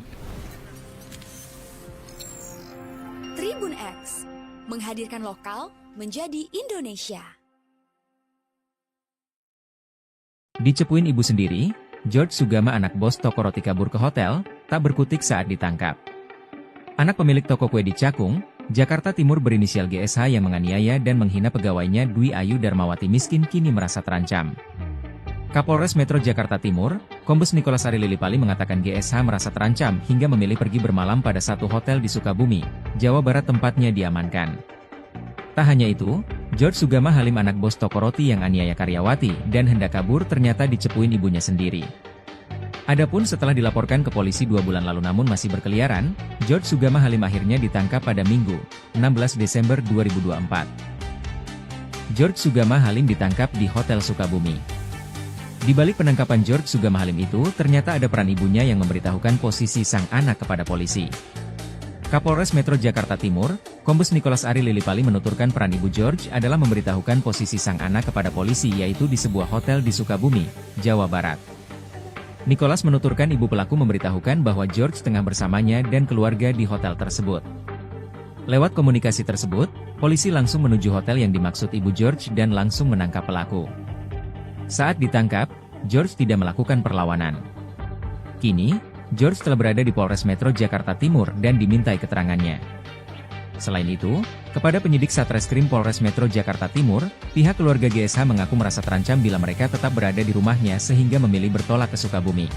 Tribun X menghadirkan lokal menjadi Indonesia. Dicepuin ibu sendiri, George Sugama anak bos toko roti kabur ke hotel, tak berkutik saat ditangkap. Anak pemilik toko kue di Cakung, Jakarta Timur berinisial GSH yang menganiaya dan menghina pegawainya Dwi Ayu Darmawati miskin kini merasa terancam. Kapolres Metro Jakarta Timur, Kombes Nikolas Ari Lilipali mengatakan GSH merasa terancam hingga memilih pergi bermalam pada satu hotel di Sukabumi, Jawa Barat tempatnya diamankan. Tak hanya itu, George Sugama Halim anak bos toko roti yang aniaya karyawati dan hendak kabur ternyata dicepuin ibunya sendiri. Adapun setelah dilaporkan ke polisi 2 bulan lalu namun masih berkeliaran, George Sugama Halim akhirnya ditangkap pada Minggu, 16 Desember 2024. George Sugama Halim ditangkap di Hotel Sukabumi. Di balik penangkapan George Sugama Halim itu, ternyata ada peran ibunya yang memberitahukan posisi sang anak kepada polisi. Kapolres Metro Jakarta Timur, Kombes Nikolas Ari Lilipali menuturkan peran ibu George adalah memberitahukan posisi sang anak kepada polisi yaitu di sebuah hotel di Sukabumi, Jawa Barat. Nikolas menuturkan ibu pelaku memberitahukan bahwa George tengah bersamanya dan keluarga di hotel tersebut. Lewat komunikasi tersebut, polisi langsung menuju hotel yang dimaksud ibu George dan langsung menangkap pelaku. Saat ditangkap, George tidak melakukan perlawanan. Kini, George telah berada di Polres Metro Jakarta Timur dan dimintai keterangannya. Selain itu, kepada penyidik Satreskrim Polres Metro Jakarta Timur, pihak keluarga GSH mengaku merasa terancam bila mereka tetap berada di rumahnya sehingga memilih bertolak ke Sukabumi.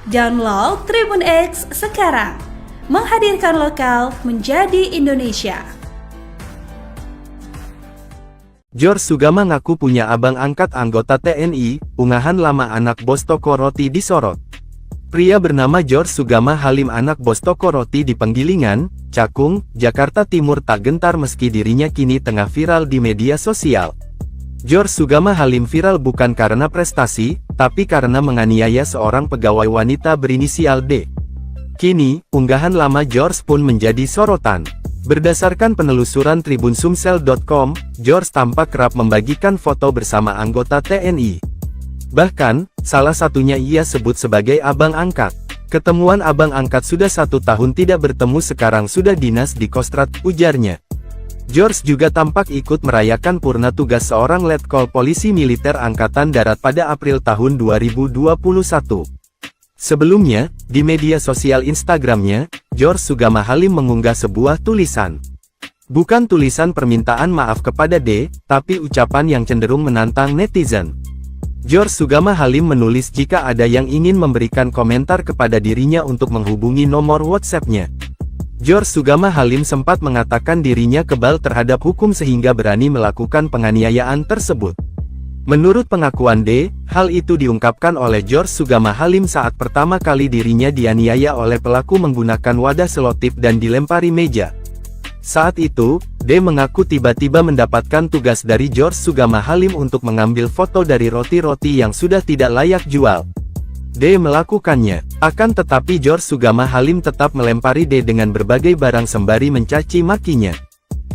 Download Tribun X sekarang, menghadirkan lokal menjadi Indonesia. George Sugama ngaku punya abang angkat anggota TNI, unggahan lama anak bos toko roti disorot. Pria bernama George Sugama Halim anak bos toko roti di Penggilingan, Cakung, Jakarta Timur tak gentar meski dirinya kini tengah viral di media sosial. George Sugama Halim viral bukan karena prestasi, tapi karena menganiaya seorang pegawai wanita berinisial D. Kini, unggahan lama George pun menjadi sorotan. Berdasarkan penelusuran tribunsumsel.com, George tampak kerap membagikan foto bersama anggota TNI. Bahkan, salah satunya ia sebut sebagai abang angkat. Ketemuan abang angkat sudah 1 tahun tidak bertemu sekarang sudah dinas di Kostrad, ujarnya. George juga tampak ikut merayakan purna tugas seorang letkol polisi militer Angkatan Darat pada April tahun 2021. Sebelumnya, di media sosial Instagramnya, George Sugama Halim mengunggah sebuah tulisan. Bukan tulisan permintaan maaf kepada D, tapi ucapan yang cenderung menantang netizen. George Sugama Halim menulis jika ada yang ingin memberikan komentar kepada dirinya untuk menghubungi nomor WhatsApp-nya. George Sugama Halim sempat mengatakan dirinya kebal terhadap hukum sehingga berani melakukan penganiayaan tersebut. Menurut pengakuan D, hal itu diungkapkan oleh George Sugama Halim saat pertama kali dirinya dianiaya oleh pelaku menggunakan wadah selotip dan dilempari meja. Saat itu, D mengaku tiba-tiba mendapatkan tugas dari George Sugama Halim untuk mengambil foto dari roti-roti yang sudah tidak layak jual. D melakukannya, akan tetapi George Sugama Halim tetap melempari D dengan berbagai barang sembari mencaci makinya.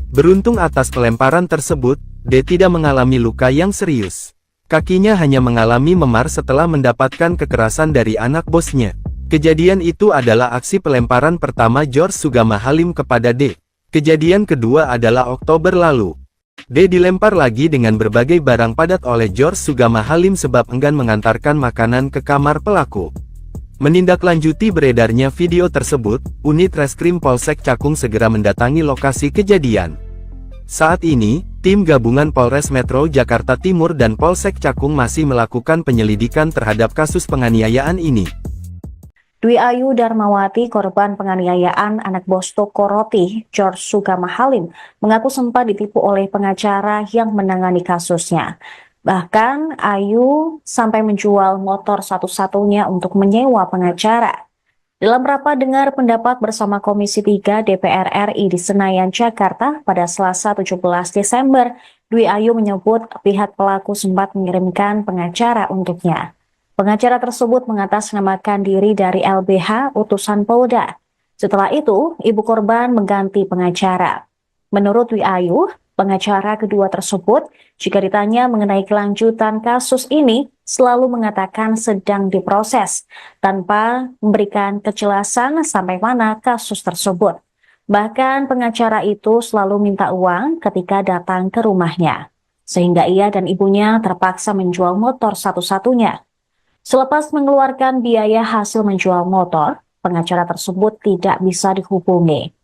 Beruntung atas pelemparan tersebut, D tidak mengalami luka yang serius. Kakinya hanya mengalami memar setelah mendapatkan kekerasan dari anak bosnya. Kejadian itu adalah aksi pelemparan pertama George Sugama Halim kepada D. Kejadian kedua adalah Oktober lalu. D dilempar lagi dengan berbagai barang padat oleh George Sugama Halim sebab enggan mengantarkan makanan ke kamar pelaku. Menindaklanjuti beredarnya video tersebut, unit Reskrim Polsek Cakung segera mendatangi lokasi kejadian. Saat ini, tim gabungan Polres Metro Jakarta Timur dan Polsek Cakung masih melakukan penyelidikan terhadap kasus penganiayaan ini. Dwi Ayu Darmawati, korban penganiayaan anak bos toko roti, George Sugama Halim, mengaku sempat ditipu oleh pengacara yang menangani kasusnya. Bahkan, Ayu sampai menjual motor satu-satunya untuk menyewa pengacara. Dalam rapat dengar pendapat bersama Komisi 3 DPR RI di Senayan, Jakarta pada Selasa 17 Desember, Dwi Ayu menyebut pihak pelaku sempat mengirimkan pengacara untuknya. Pengacara tersebut mengatasnamakan diri dari LBH utusan Polda. Setelah itu, ibu korban mengganti pengacara. Menurut Dwi Ayu, pengacara kedua tersebut, jika ditanya mengenai kelanjutan kasus ini, selalu mengatakan sedang diproses, tanpa memberikan kejelasan sampai mana kasus tersebut. Bahkan pengacara itu selalu minta uang ketika datang ke rumahnya, sehingga ia dan ibunya terpaksa menjual motor satu-satunya. Selepas mengeluarkan biaya hasil menjual motor, pengacara tersebut tidak bisa dihubungi.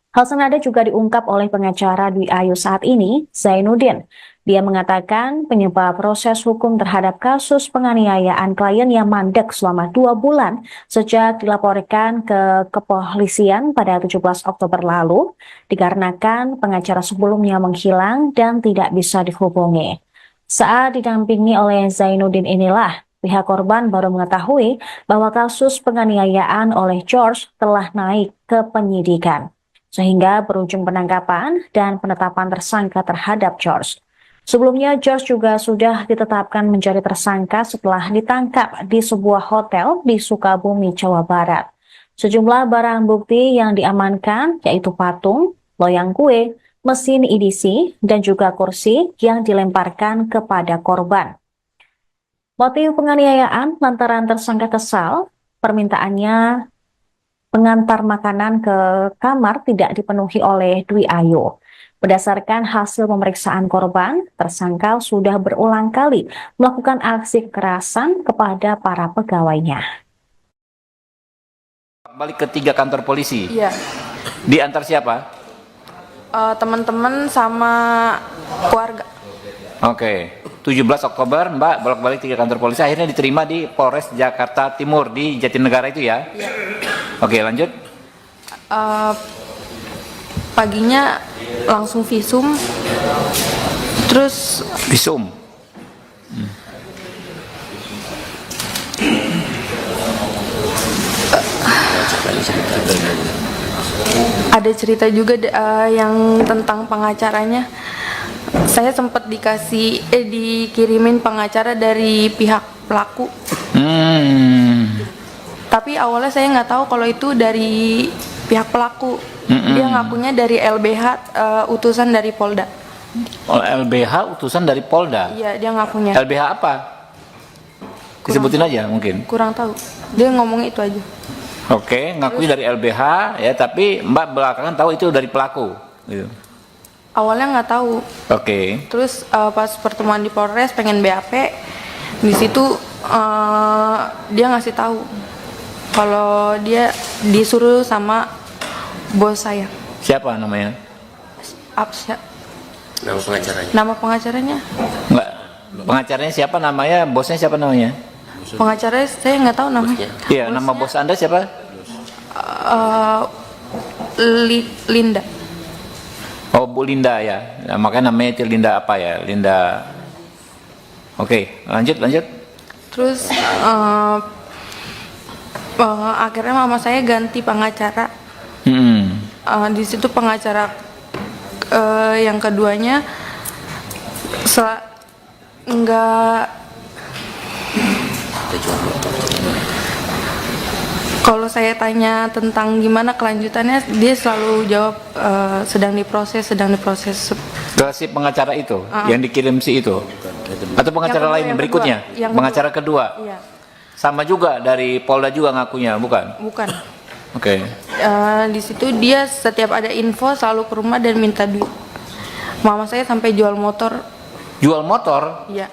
Hal senada juga diungkap oleh pengacara Dwi Ayu saat ini, Zainuddin. Dia mengatakan penyebab proses hukum terhadap kasus penganiayaan klien yang mandek selama 2 bulan sejak dilaporkan ke kepolisian pada 17 Oktober lalu, dikarenakan pengacara sebelumnya menghilang dan tidak bisa dihubungi. Saat didampingi oleh Zainuddin inilah, pihak korban baru mengetahui bahwa kasus penganiayaan oleh George telah naik ke penyidikan, sehingga berujung penangkapan dan penetapan tersangka terhadap George. Sebelumnya, George juga sudah ditetapkan menjadi tersangka setelah ditangkap di sebuah hotel di Sukabumi, Jawa Barat. Sejumlah barang bukti yang diamankan yaitu patung, loyang kue, mesin EDC, dan juga kursi yang dilemparkan kepada korban. Motif penganiayaan lantaran tersangka kesal, permintaannya pengantar makanan ke kamar tidak dipenuhi oleh Dwi Ayu. Berdasarkan hasil pemeriksaan korban, tersangka sudah berulang kali melakukan aksi kekerasan kepada para pegawainya. Balik ke 3 kantor polisi. Iya. Diantar siapa? Teman-teman sama keluarga. Oke. 17 Oktober Mbak bolak-balik 3 kantor polisi, akhirnya diterima di Polres Jakarta Timur di Jatinegara itu ya? Iya. Oke, lanjut. Paginya langsung visum, terus Visum. ada cerita juga yang tentang pengacaranya. Saya sempat dikirimin pengacara dari pihak pelaku. Tapi awalnya saya nggak tahu kalau itu dari pihak pelaku. Dia ngakunya dari LBH utusan dari Polda. Oh, LBH utusan dari Polda? Iya, dia ngakunya. LBH apa? Disebutin aja mungkin. Kurang tahu. Dia ngomongnya itu aja. Oke, ngakui dari LBH ya, tapi Mbak belakangan tahu itu dari pelaku. Gitu. Awalnya nggak tahu. Oke. Terus pas pertemuan di Polres pengen BAP, di situ dia ngasih tahu kalau dia disuruh sama bos saya. Siapa namanya? Absya. Nama pengacaranya? Nama pengacaranya? Enggak. Pengacaranya siapa namanya? Bosnya siapa namanya? Pengacaranya saya nggak tahu namanya. Iya, nama bos Anda siapa? Linda. Oh, Bu Linda ya. Nah, makanya namanya itu Linda apa ya? Linda Oke, lanjut. Terus akhirnya mama saya ganti pengacara. Di situ pengacara yang keduanya nggak. Kalau saya tanya tentang gimana kelanjutannya, dia selalu jawab sedang diproses. Ke si pengacara itu yang dikirim si itu, atau pengacara lain berikutnya? Pengacara kedua. Iya. Sama juga dari Polda juga ngakunya, bukan? Bukan. Oke. Di situ dia setiap ada info selalu ke rumah dan minta duit. Mama saya sampai jual motor. Jual motor? Iya.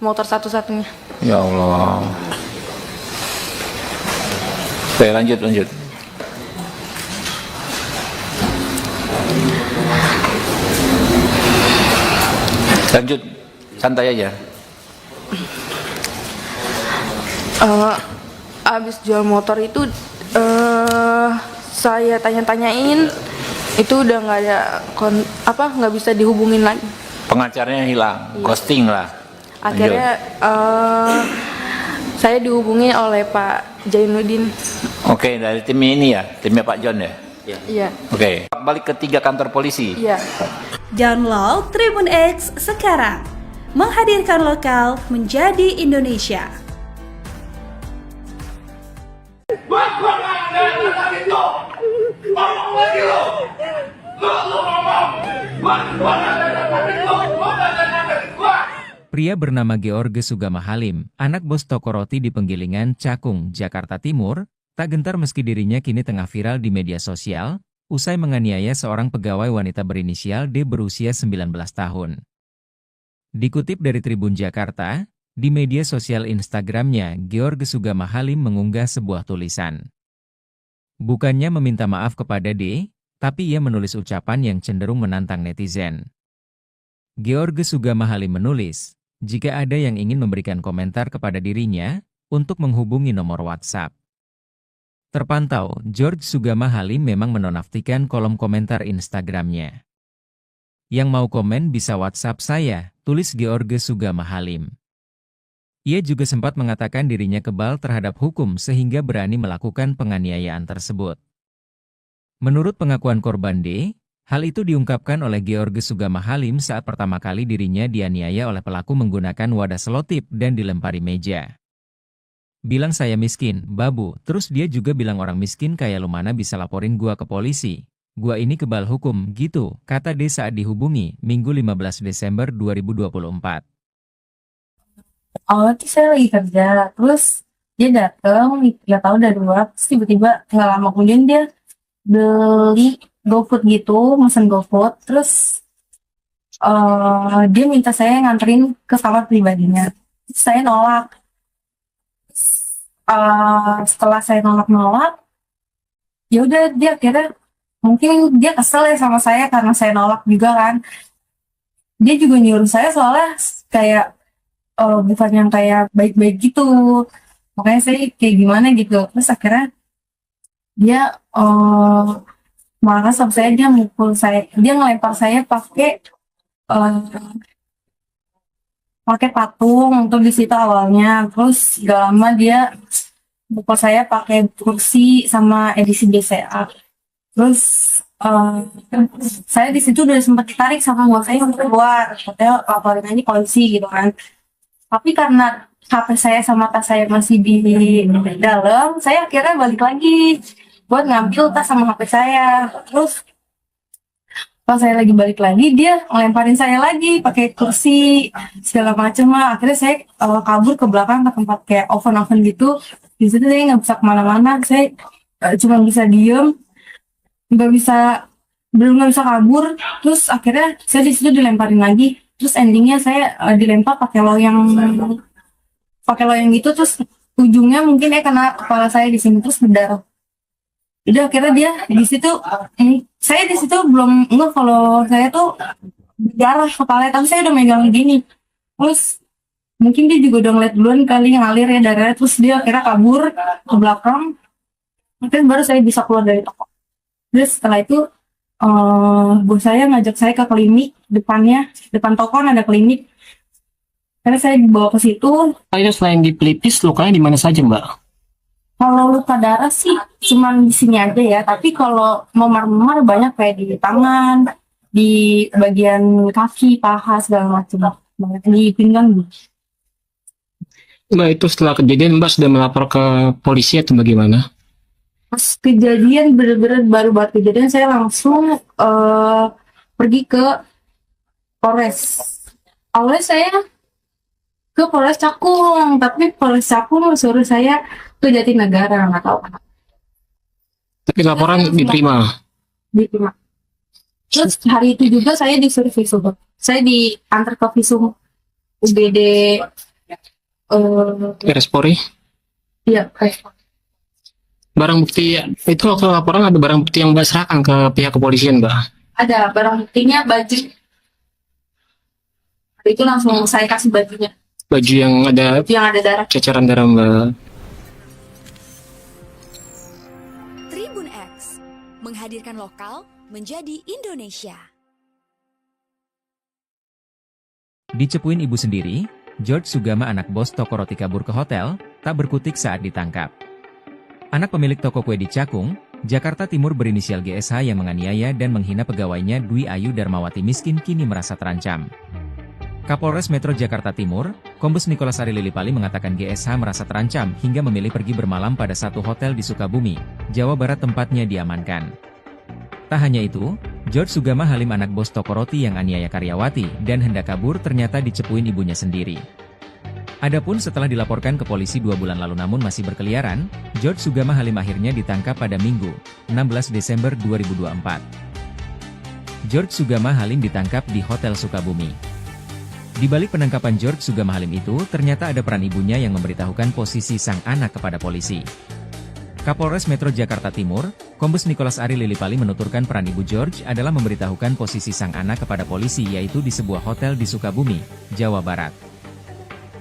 Motor satu-satunya. Ya Allah. Oke, lanjut. Lanjut, santai aja. Abis jual motor itu saya tanya-tanyain, itu udah nggak ada nggak bisa dihubungin lagi. Pengacaranya hilang, ghosting lah. Akhirnya saya dihubungi oleh Pak Jainuddin. Oke, dari tim ini ya, timnya Pak John ya? Iya. Oke, balik ke 3 kantor polisi. Iya. Download Tribun X sekarang. Menghadirkan lokal menjadi Indonesia. Pria bernama George Sugama Halim, anak bos toko roti di Penggilingan, Cakung, Jakarta Timur, tak gentar meski dirinya kini tengah viral di media sosial, usai menganiaya seorang pegawai wanita berinisial D berusia 19 tahun. Dikutip dari Tribun Jakarta, di media sosial Instagramnya, George Sugama Halim mengunggah sebuah tulisan. Bukannya meminta maaf kepada D, tapi ia menulis ucapan yang cenderung menantang netizen. George Sugama Halim menulis, jika ada yang ingin memberikan komentar kepada dirinya, untuk menghubungi nomor WhatsApp. Terpantau, George Sugama Halim memang menonaktifkan kolom komentar Instagramnya. Yang mau komen bisa WhatsApp saya, tulis George Sugama Halim. Ia juga sempat mengatakan dirinya kebal terhadap hukum sehingga berani melakukan penganiayaan tersebut. Menurut pengakuan korban D, hal itu diungkapkan oleh George Sugama Halim saat pertama kali dirinya dianiaya oleh pelaku menggunakan wadah selotip dan dilempari meja. Bilang saya miskin, babu, terus dia juga bilang orang miskin kayak lu mana bisa laporin gua ke polisi. Gua ini kebal hukum, gitu, kata D saat dihubungi, Minggu 15 Desember 2024. Itu saya lagi kerja, terus dia datang, nggak tahu dari luar, terus tiba-tiba nggak lama kemudian dia beli GoFood gitu, mesen GoFood, terus dia minta saya nganterin ke kamar pribadinya. Terus saya nolak. Setelah saya nolak, ya udah dia akhirnya mungkin dia kesel ya sama saya karena saya nolak juga kan. Dia juga nyuruh saya soalnya kayak bukan yang kayak baik-baik gitu. Makanya saya kayak gimana gitu. Terus akhirnya dia marah sama saya, dia mukul saya, dia ngelempar saya pakai patung untuk di situ awalnya. Terus gak lama dia mukul saya pakai kursi sama edisi BCA. Terus saya di situ udah sempat ditarik sama bos saya untuk keluar, katanya laporin aja polisi gitu kan. Tapi karena HP saya sama tas saya masih di dalam, saya akhirnya balik lagi buat ngambil tas sama HP saya. Terus pas saya lagi balik lagi, dia ngelemparin saya lagi pakai kursi segala macem lah. Akhirnya saya kabur ke belakang ke tempat kayak oven gitu. Di situ saya nggak bisa kemana-mana, saya cuma bisa diem, belum nggak bisa kabur. Terus akhirnya saya di situ dilemparin lagi. Terus endingnya saya dilempar pakai loyang gitu. Terus ujungnya mungkin kena kepala saya di sini, terus berdarah. Udah akhirnya dia di situ, saya di situ belum enggak, kalau saya tuh berdarah kepala, tapi saya udah megang gini. Terus mungkin dia juga udah ngeliat duluan kali ngalir ya darahnya, terus dia akhirnya kabur ke belakang. Mungkin baru saya bisa keluar dari toko. Terus setelah itu bos saya ngajak saya ke klinik, depan toko kan ada klinik. Karena saya dibawa ke situ. Akhirnya selain di pelipis, lukanya di mana saja, Mbak? Kalau luka darah sih cuman di sini aja ya. Tapi kalau memar-memar banyak kayak di tangan, di bagian kaki, paha segala macam. Banyak di pinggang. Mbak, itu setelah kejadian Mbak sudah melapor ke polisi atau bagaimana? Pas kejadian bener-bener baru-baru kejadian saya langsung pergi ke Polres. Awalnya saya ke Polres Cakung, tapi Polres Cakung suruh saya ke Jatinegara, nggak tahu kenapa. Tapi laporan diterima. Diterima. Terus hari itu juga saya disuruh visum. Saya diantar ke visum UGD Respori. iya kayak Barang bukti itu ke laporan ada barang bukti yang Mbak serahkan ke pihak kepolisian, Mbak. ada barang buktinya baju. Hari itu langsung saya kasih bajunya, Baju yang ada yang ada darah. ceceran darah, Mbak. Tribun X menghadirkan lokal menjadi Indonesia. Dicepuin ibu sendiri, George Sugama anak bos toko roti kabur ke hotel, tak berkutik saat ditangkap. Anak pemilik toko kue di Cakung, Jakarta Timur berinisial GSH yang menganiaya dan menghina pegawainya Dwi Ayu Darmawati miskin kini merasa terancam. Kapolres Metro Jakarta Timur, Kombes Nikolas Ari Lilipali mengatakan GSH merasa terancam hingga memilih pergi bermalam pada satu hotel di Sukabumi, Jawa Barat tempatnya diamankan. Tak hanya itu, George Sugama Halim anak bos toko roti yang aniaya karyawati dan hendak kabur ternyata dicepuin ibunya sendiri. Adapun setelah dilaporkan ke polisi 2 bulan lalu namun masih berkeliaran, George Sugama Halim akhirnya ditangkap pada Minggu, 16 Desember 2024. George Sugama Halim ditangkap di Hotel Sukabumi. Di balik penangkapan George Sugama Halim itu, ternyata ada peran ibunya yang memberitahukan posisi sang anak kepada polisi. Kapolres Metro Jakarta Timur, Kombes Nikolas Ari Lilipali menuturkan peran ibu George adalah memberitahukan posisi sang anak kepada polisi yaitu di sebuah hotel di Sukabumi, Jawa Barat.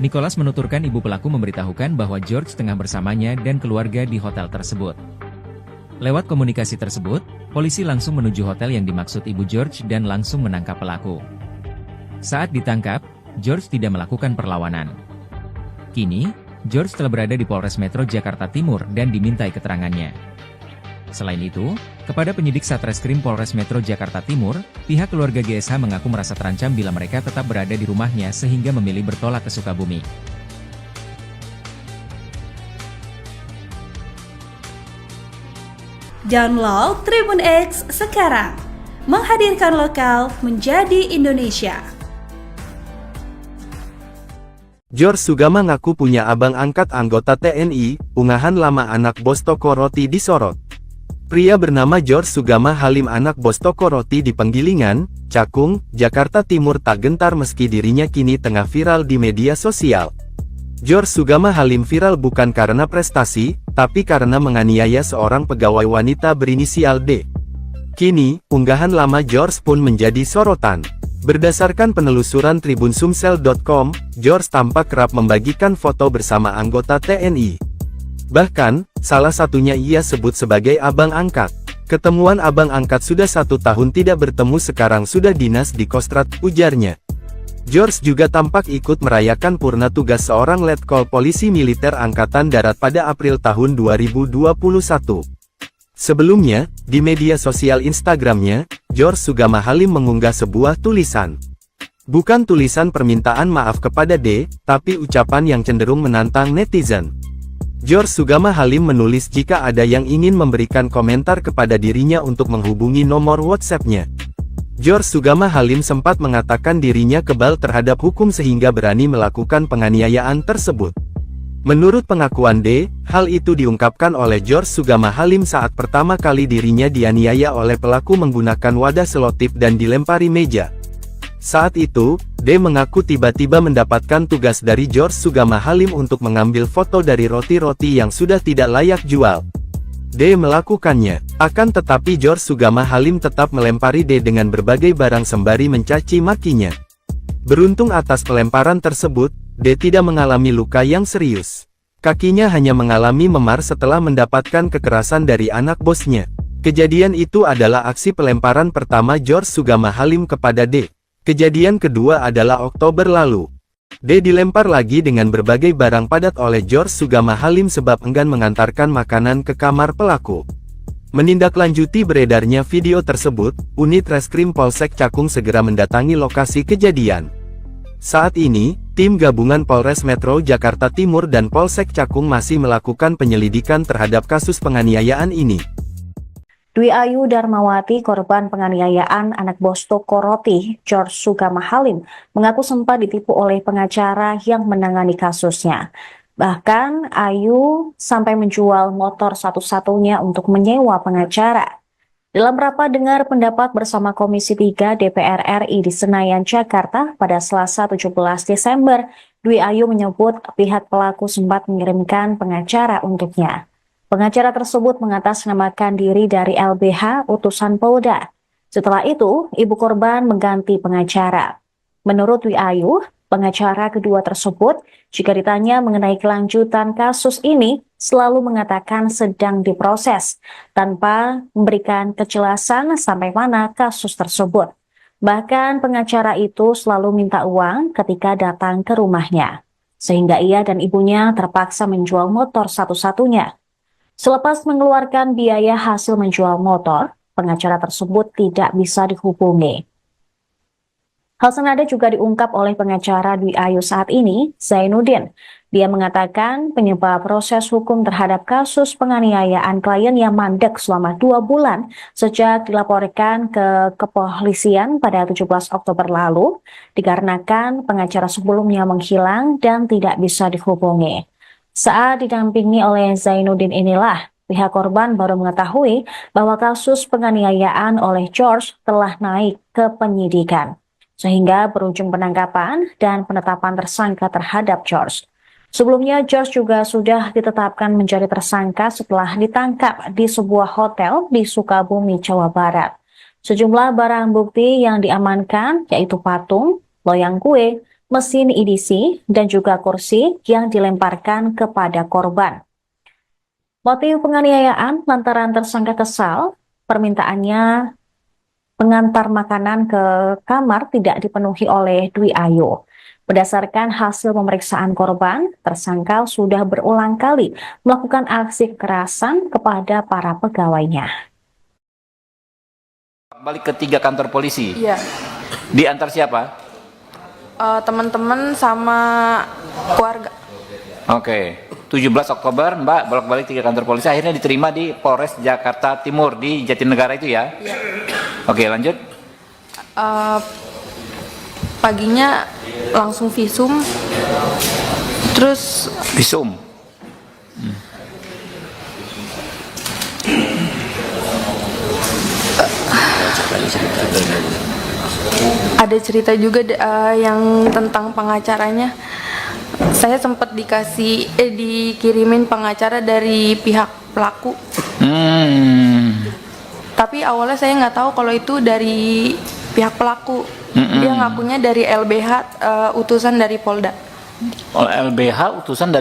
Nikolas menuturkan ibu pelaku memberitahukan bahwa George tengah bersamanya dan keluarga di hotel tersebut. Lewat komunikasi tersebut, polisi langsung menuju hotel yang dimaksud ibu George dan langsung menangkap pelaku. Saat ditangkap, George tidak melakukan perlawanan. Kini, George telah berada di Polres Metro Jakarta Timur dan dimintai keterangannya. Selain itu, kepada penyidik Satreskrim Polres Metro Jakarta Timur, pihak keluarga GSH mengaku merasa terancam bila mereka tetap berada di rumahnya sehingga memilih bertolak ke Sukabumi. Download Tribun X sekarang, menghadirkan lokal menjadi Indonesia. George Sugama ngaku punya abang angkat anggota TNI, unggahan lama anak bos toko roti disorot. Pria bernama George Sugama Halim anak bos toko roti di Penggilingan, Cakung, Jakarta Timur tak gentar meski dirinya kini tengah viral di media sosial. George Sugama Halim viral bukan karena prestasi, tapi karena menganiaya seorang pegawai wanita berinisial D. Kini, unggahan lama George pun menjadi sorotan. Berdasarkan penelusuran tribunsumsel.com, George tampak kerap membagikan foto bersama anggota TNI. Bahkan, salah satunya ia sebut sebagai abang angkat. Ketemuan abang angkat sudah 1 tahun tidak bertemu sekarang sudah dinas di Kostrad, ujarnya. George juga tampak ikut merayakan purna tugas seorang letkol polisi militer Angkatan Darat pada April tahun 2021. Sebelumnya, di media sosial Instagramnya, George Sugama Halim mengunggah sebuah tulisan. Bukan tulisan permintaan maaf kepada D, tapi ucapan yang cenderung menantang netizen. George Sugama Halim menulis jika ada yang ingin memberikan komentar kepada dirinya untuk menghubungi nomor WhatsApp-nya. George Sugama Halim sempat mengatakan dirinya kebal terhadap hukum sehingga berani melakukan penganiayaan tersebut. Menurut pengakuan D, hal itu diungkapkan oleh George Sugama Halim saat pertama kali dirinya dianiaya oleh pelaku menggunakan wadah selotip dan dilempari meja. Saat itu, D mengaku tiba-tiba mendapatkan tugas dari George Sugama Halim untuk mengambil foto dari roti-roti yang sudah tidak layak jual. D melakukannya, akan tetapi George Sugama Halim tetap melempari D dengan berbagai barang sembari mencaci makinya. Beruntung atas pelemparan tersebut, D tidak mengalami luka yang serius. Kakinya hanya mengalami memar setelah mendapatkan kekerasan dari anak bosnya. Kejadian itu adalah aksi pelemparan pertama George Sugama Halim kepada D. Kejadian kedua adalah Oktober lalu. D dilempar lagi dengan berbagai barang padat oleh George Sugama Halim sebab enggan mengantarkan makanan ke kamar pelaku. Menindaklanjuti beredarnya video tersebut, unit reskrim Polsek Cakung segera mendatangi lokasi kejadian. Saat ini, tim gabungan Polres Metro Jakarta Timur dan Polsek Cakung masih melakukan penyelidikan terhadap kasus penganiayaan ini. Dwi Ayu Darmawati, korban penganiayaan anak Bostoko Roti, George Sugama Halim, mengaku sempat ditipu oleh pengacara yang menangani kasusnya. Bahkan, Ayu sampai menjual motor satu-satunya untuk menyewa pengacara. Dalam rapat dengar pendapat bersama Komisi 3 DPR RI di Senayan, Jakarta pada Selasa 17 Desember, Dwi Ayu menyebut pihak pelaku sempat mengirimkan pengacara untuknya. Pengacara tersebut mengatasnamakan diri dari LBH utusan Polda. Setelah itu, ibu korban mengganti pengacara. Menurut Dwi Ayu, pengacara kedua tersebut, jika ditanya mengenai kelanjutan kasus ini, selalu mengatakan sedang diproses, tanpa memberikan kejelasan sampai mana kasus tersebut. Bahkan pengacara itu selalu minta uang ketika datang ke rumahnya, sehingga ia dan ibunya terpaksa menjual motor satu-satunya. Selepas mengeluarkan biaya hasil menjual motor, pengacara tersebut tidak bisa dihubungi. Hal senada juga diungkap oleh pengacara Dwi Ayu saat ini, Zainuddin. Dia mengatakan penyebab proses hukum terhadap kasus penganiayaan klien yang mandek selama 2 bulan sejak dilaporkan ke kepolisian pada 17 Oktober lalu, dikarenakan pengacara sebelumnya menghilang dan tidak bisa dihubungi. Saat didampingi oleh Zainuddin inilah, pihak korban baru mengetahui bahwa kasus penganiayaan oleh George telah naik ke penyidikan, sehingga berujung penangkapan dan penetapan tersangka terhadap George. Sebelumnya, George juga sudah ditetapkan menjadi tersangka setelah ditangkap di sebuah hotel di Sukabumi, Jawa Barat. Sejumlah barang bukti yang diamankan yaitu patung, loyang kue, mesin EDC, dan juga kursi yang dilemparkan kepada korban. Motif penganiayaan lantaran tersangka kesal, permintaannya pengantar makanan ke kamar tidak dipenuhi oleh Dwi Ayu. Berdasarkan hasil pemeriksaan korban, tersangka sudah berulang kali melakukan aksi kekerasan kepada para pegawainya. Balik ke 3 kantor polisi. Iya. Diantar siapa? Teman-teman sama keluarga. Oke. 17 Oktober Mbak bolak-balik 3 kantor polisi, akhirnya diterima di Polres Jakarta Timur di Jatinegara itu ya? Iya. Oke, lanjut. Paginya langsung visum, terus Visum. ada cerita juga yang tentang pengacaranya. Saya sempat dikirimin pengacara dari pihak pelaku. Tapi awalnya saya nggak tahu kalau itu dari pihak pelaku. Dia ngakunya dari LBH, utusan dari Polda. LBH utusan dari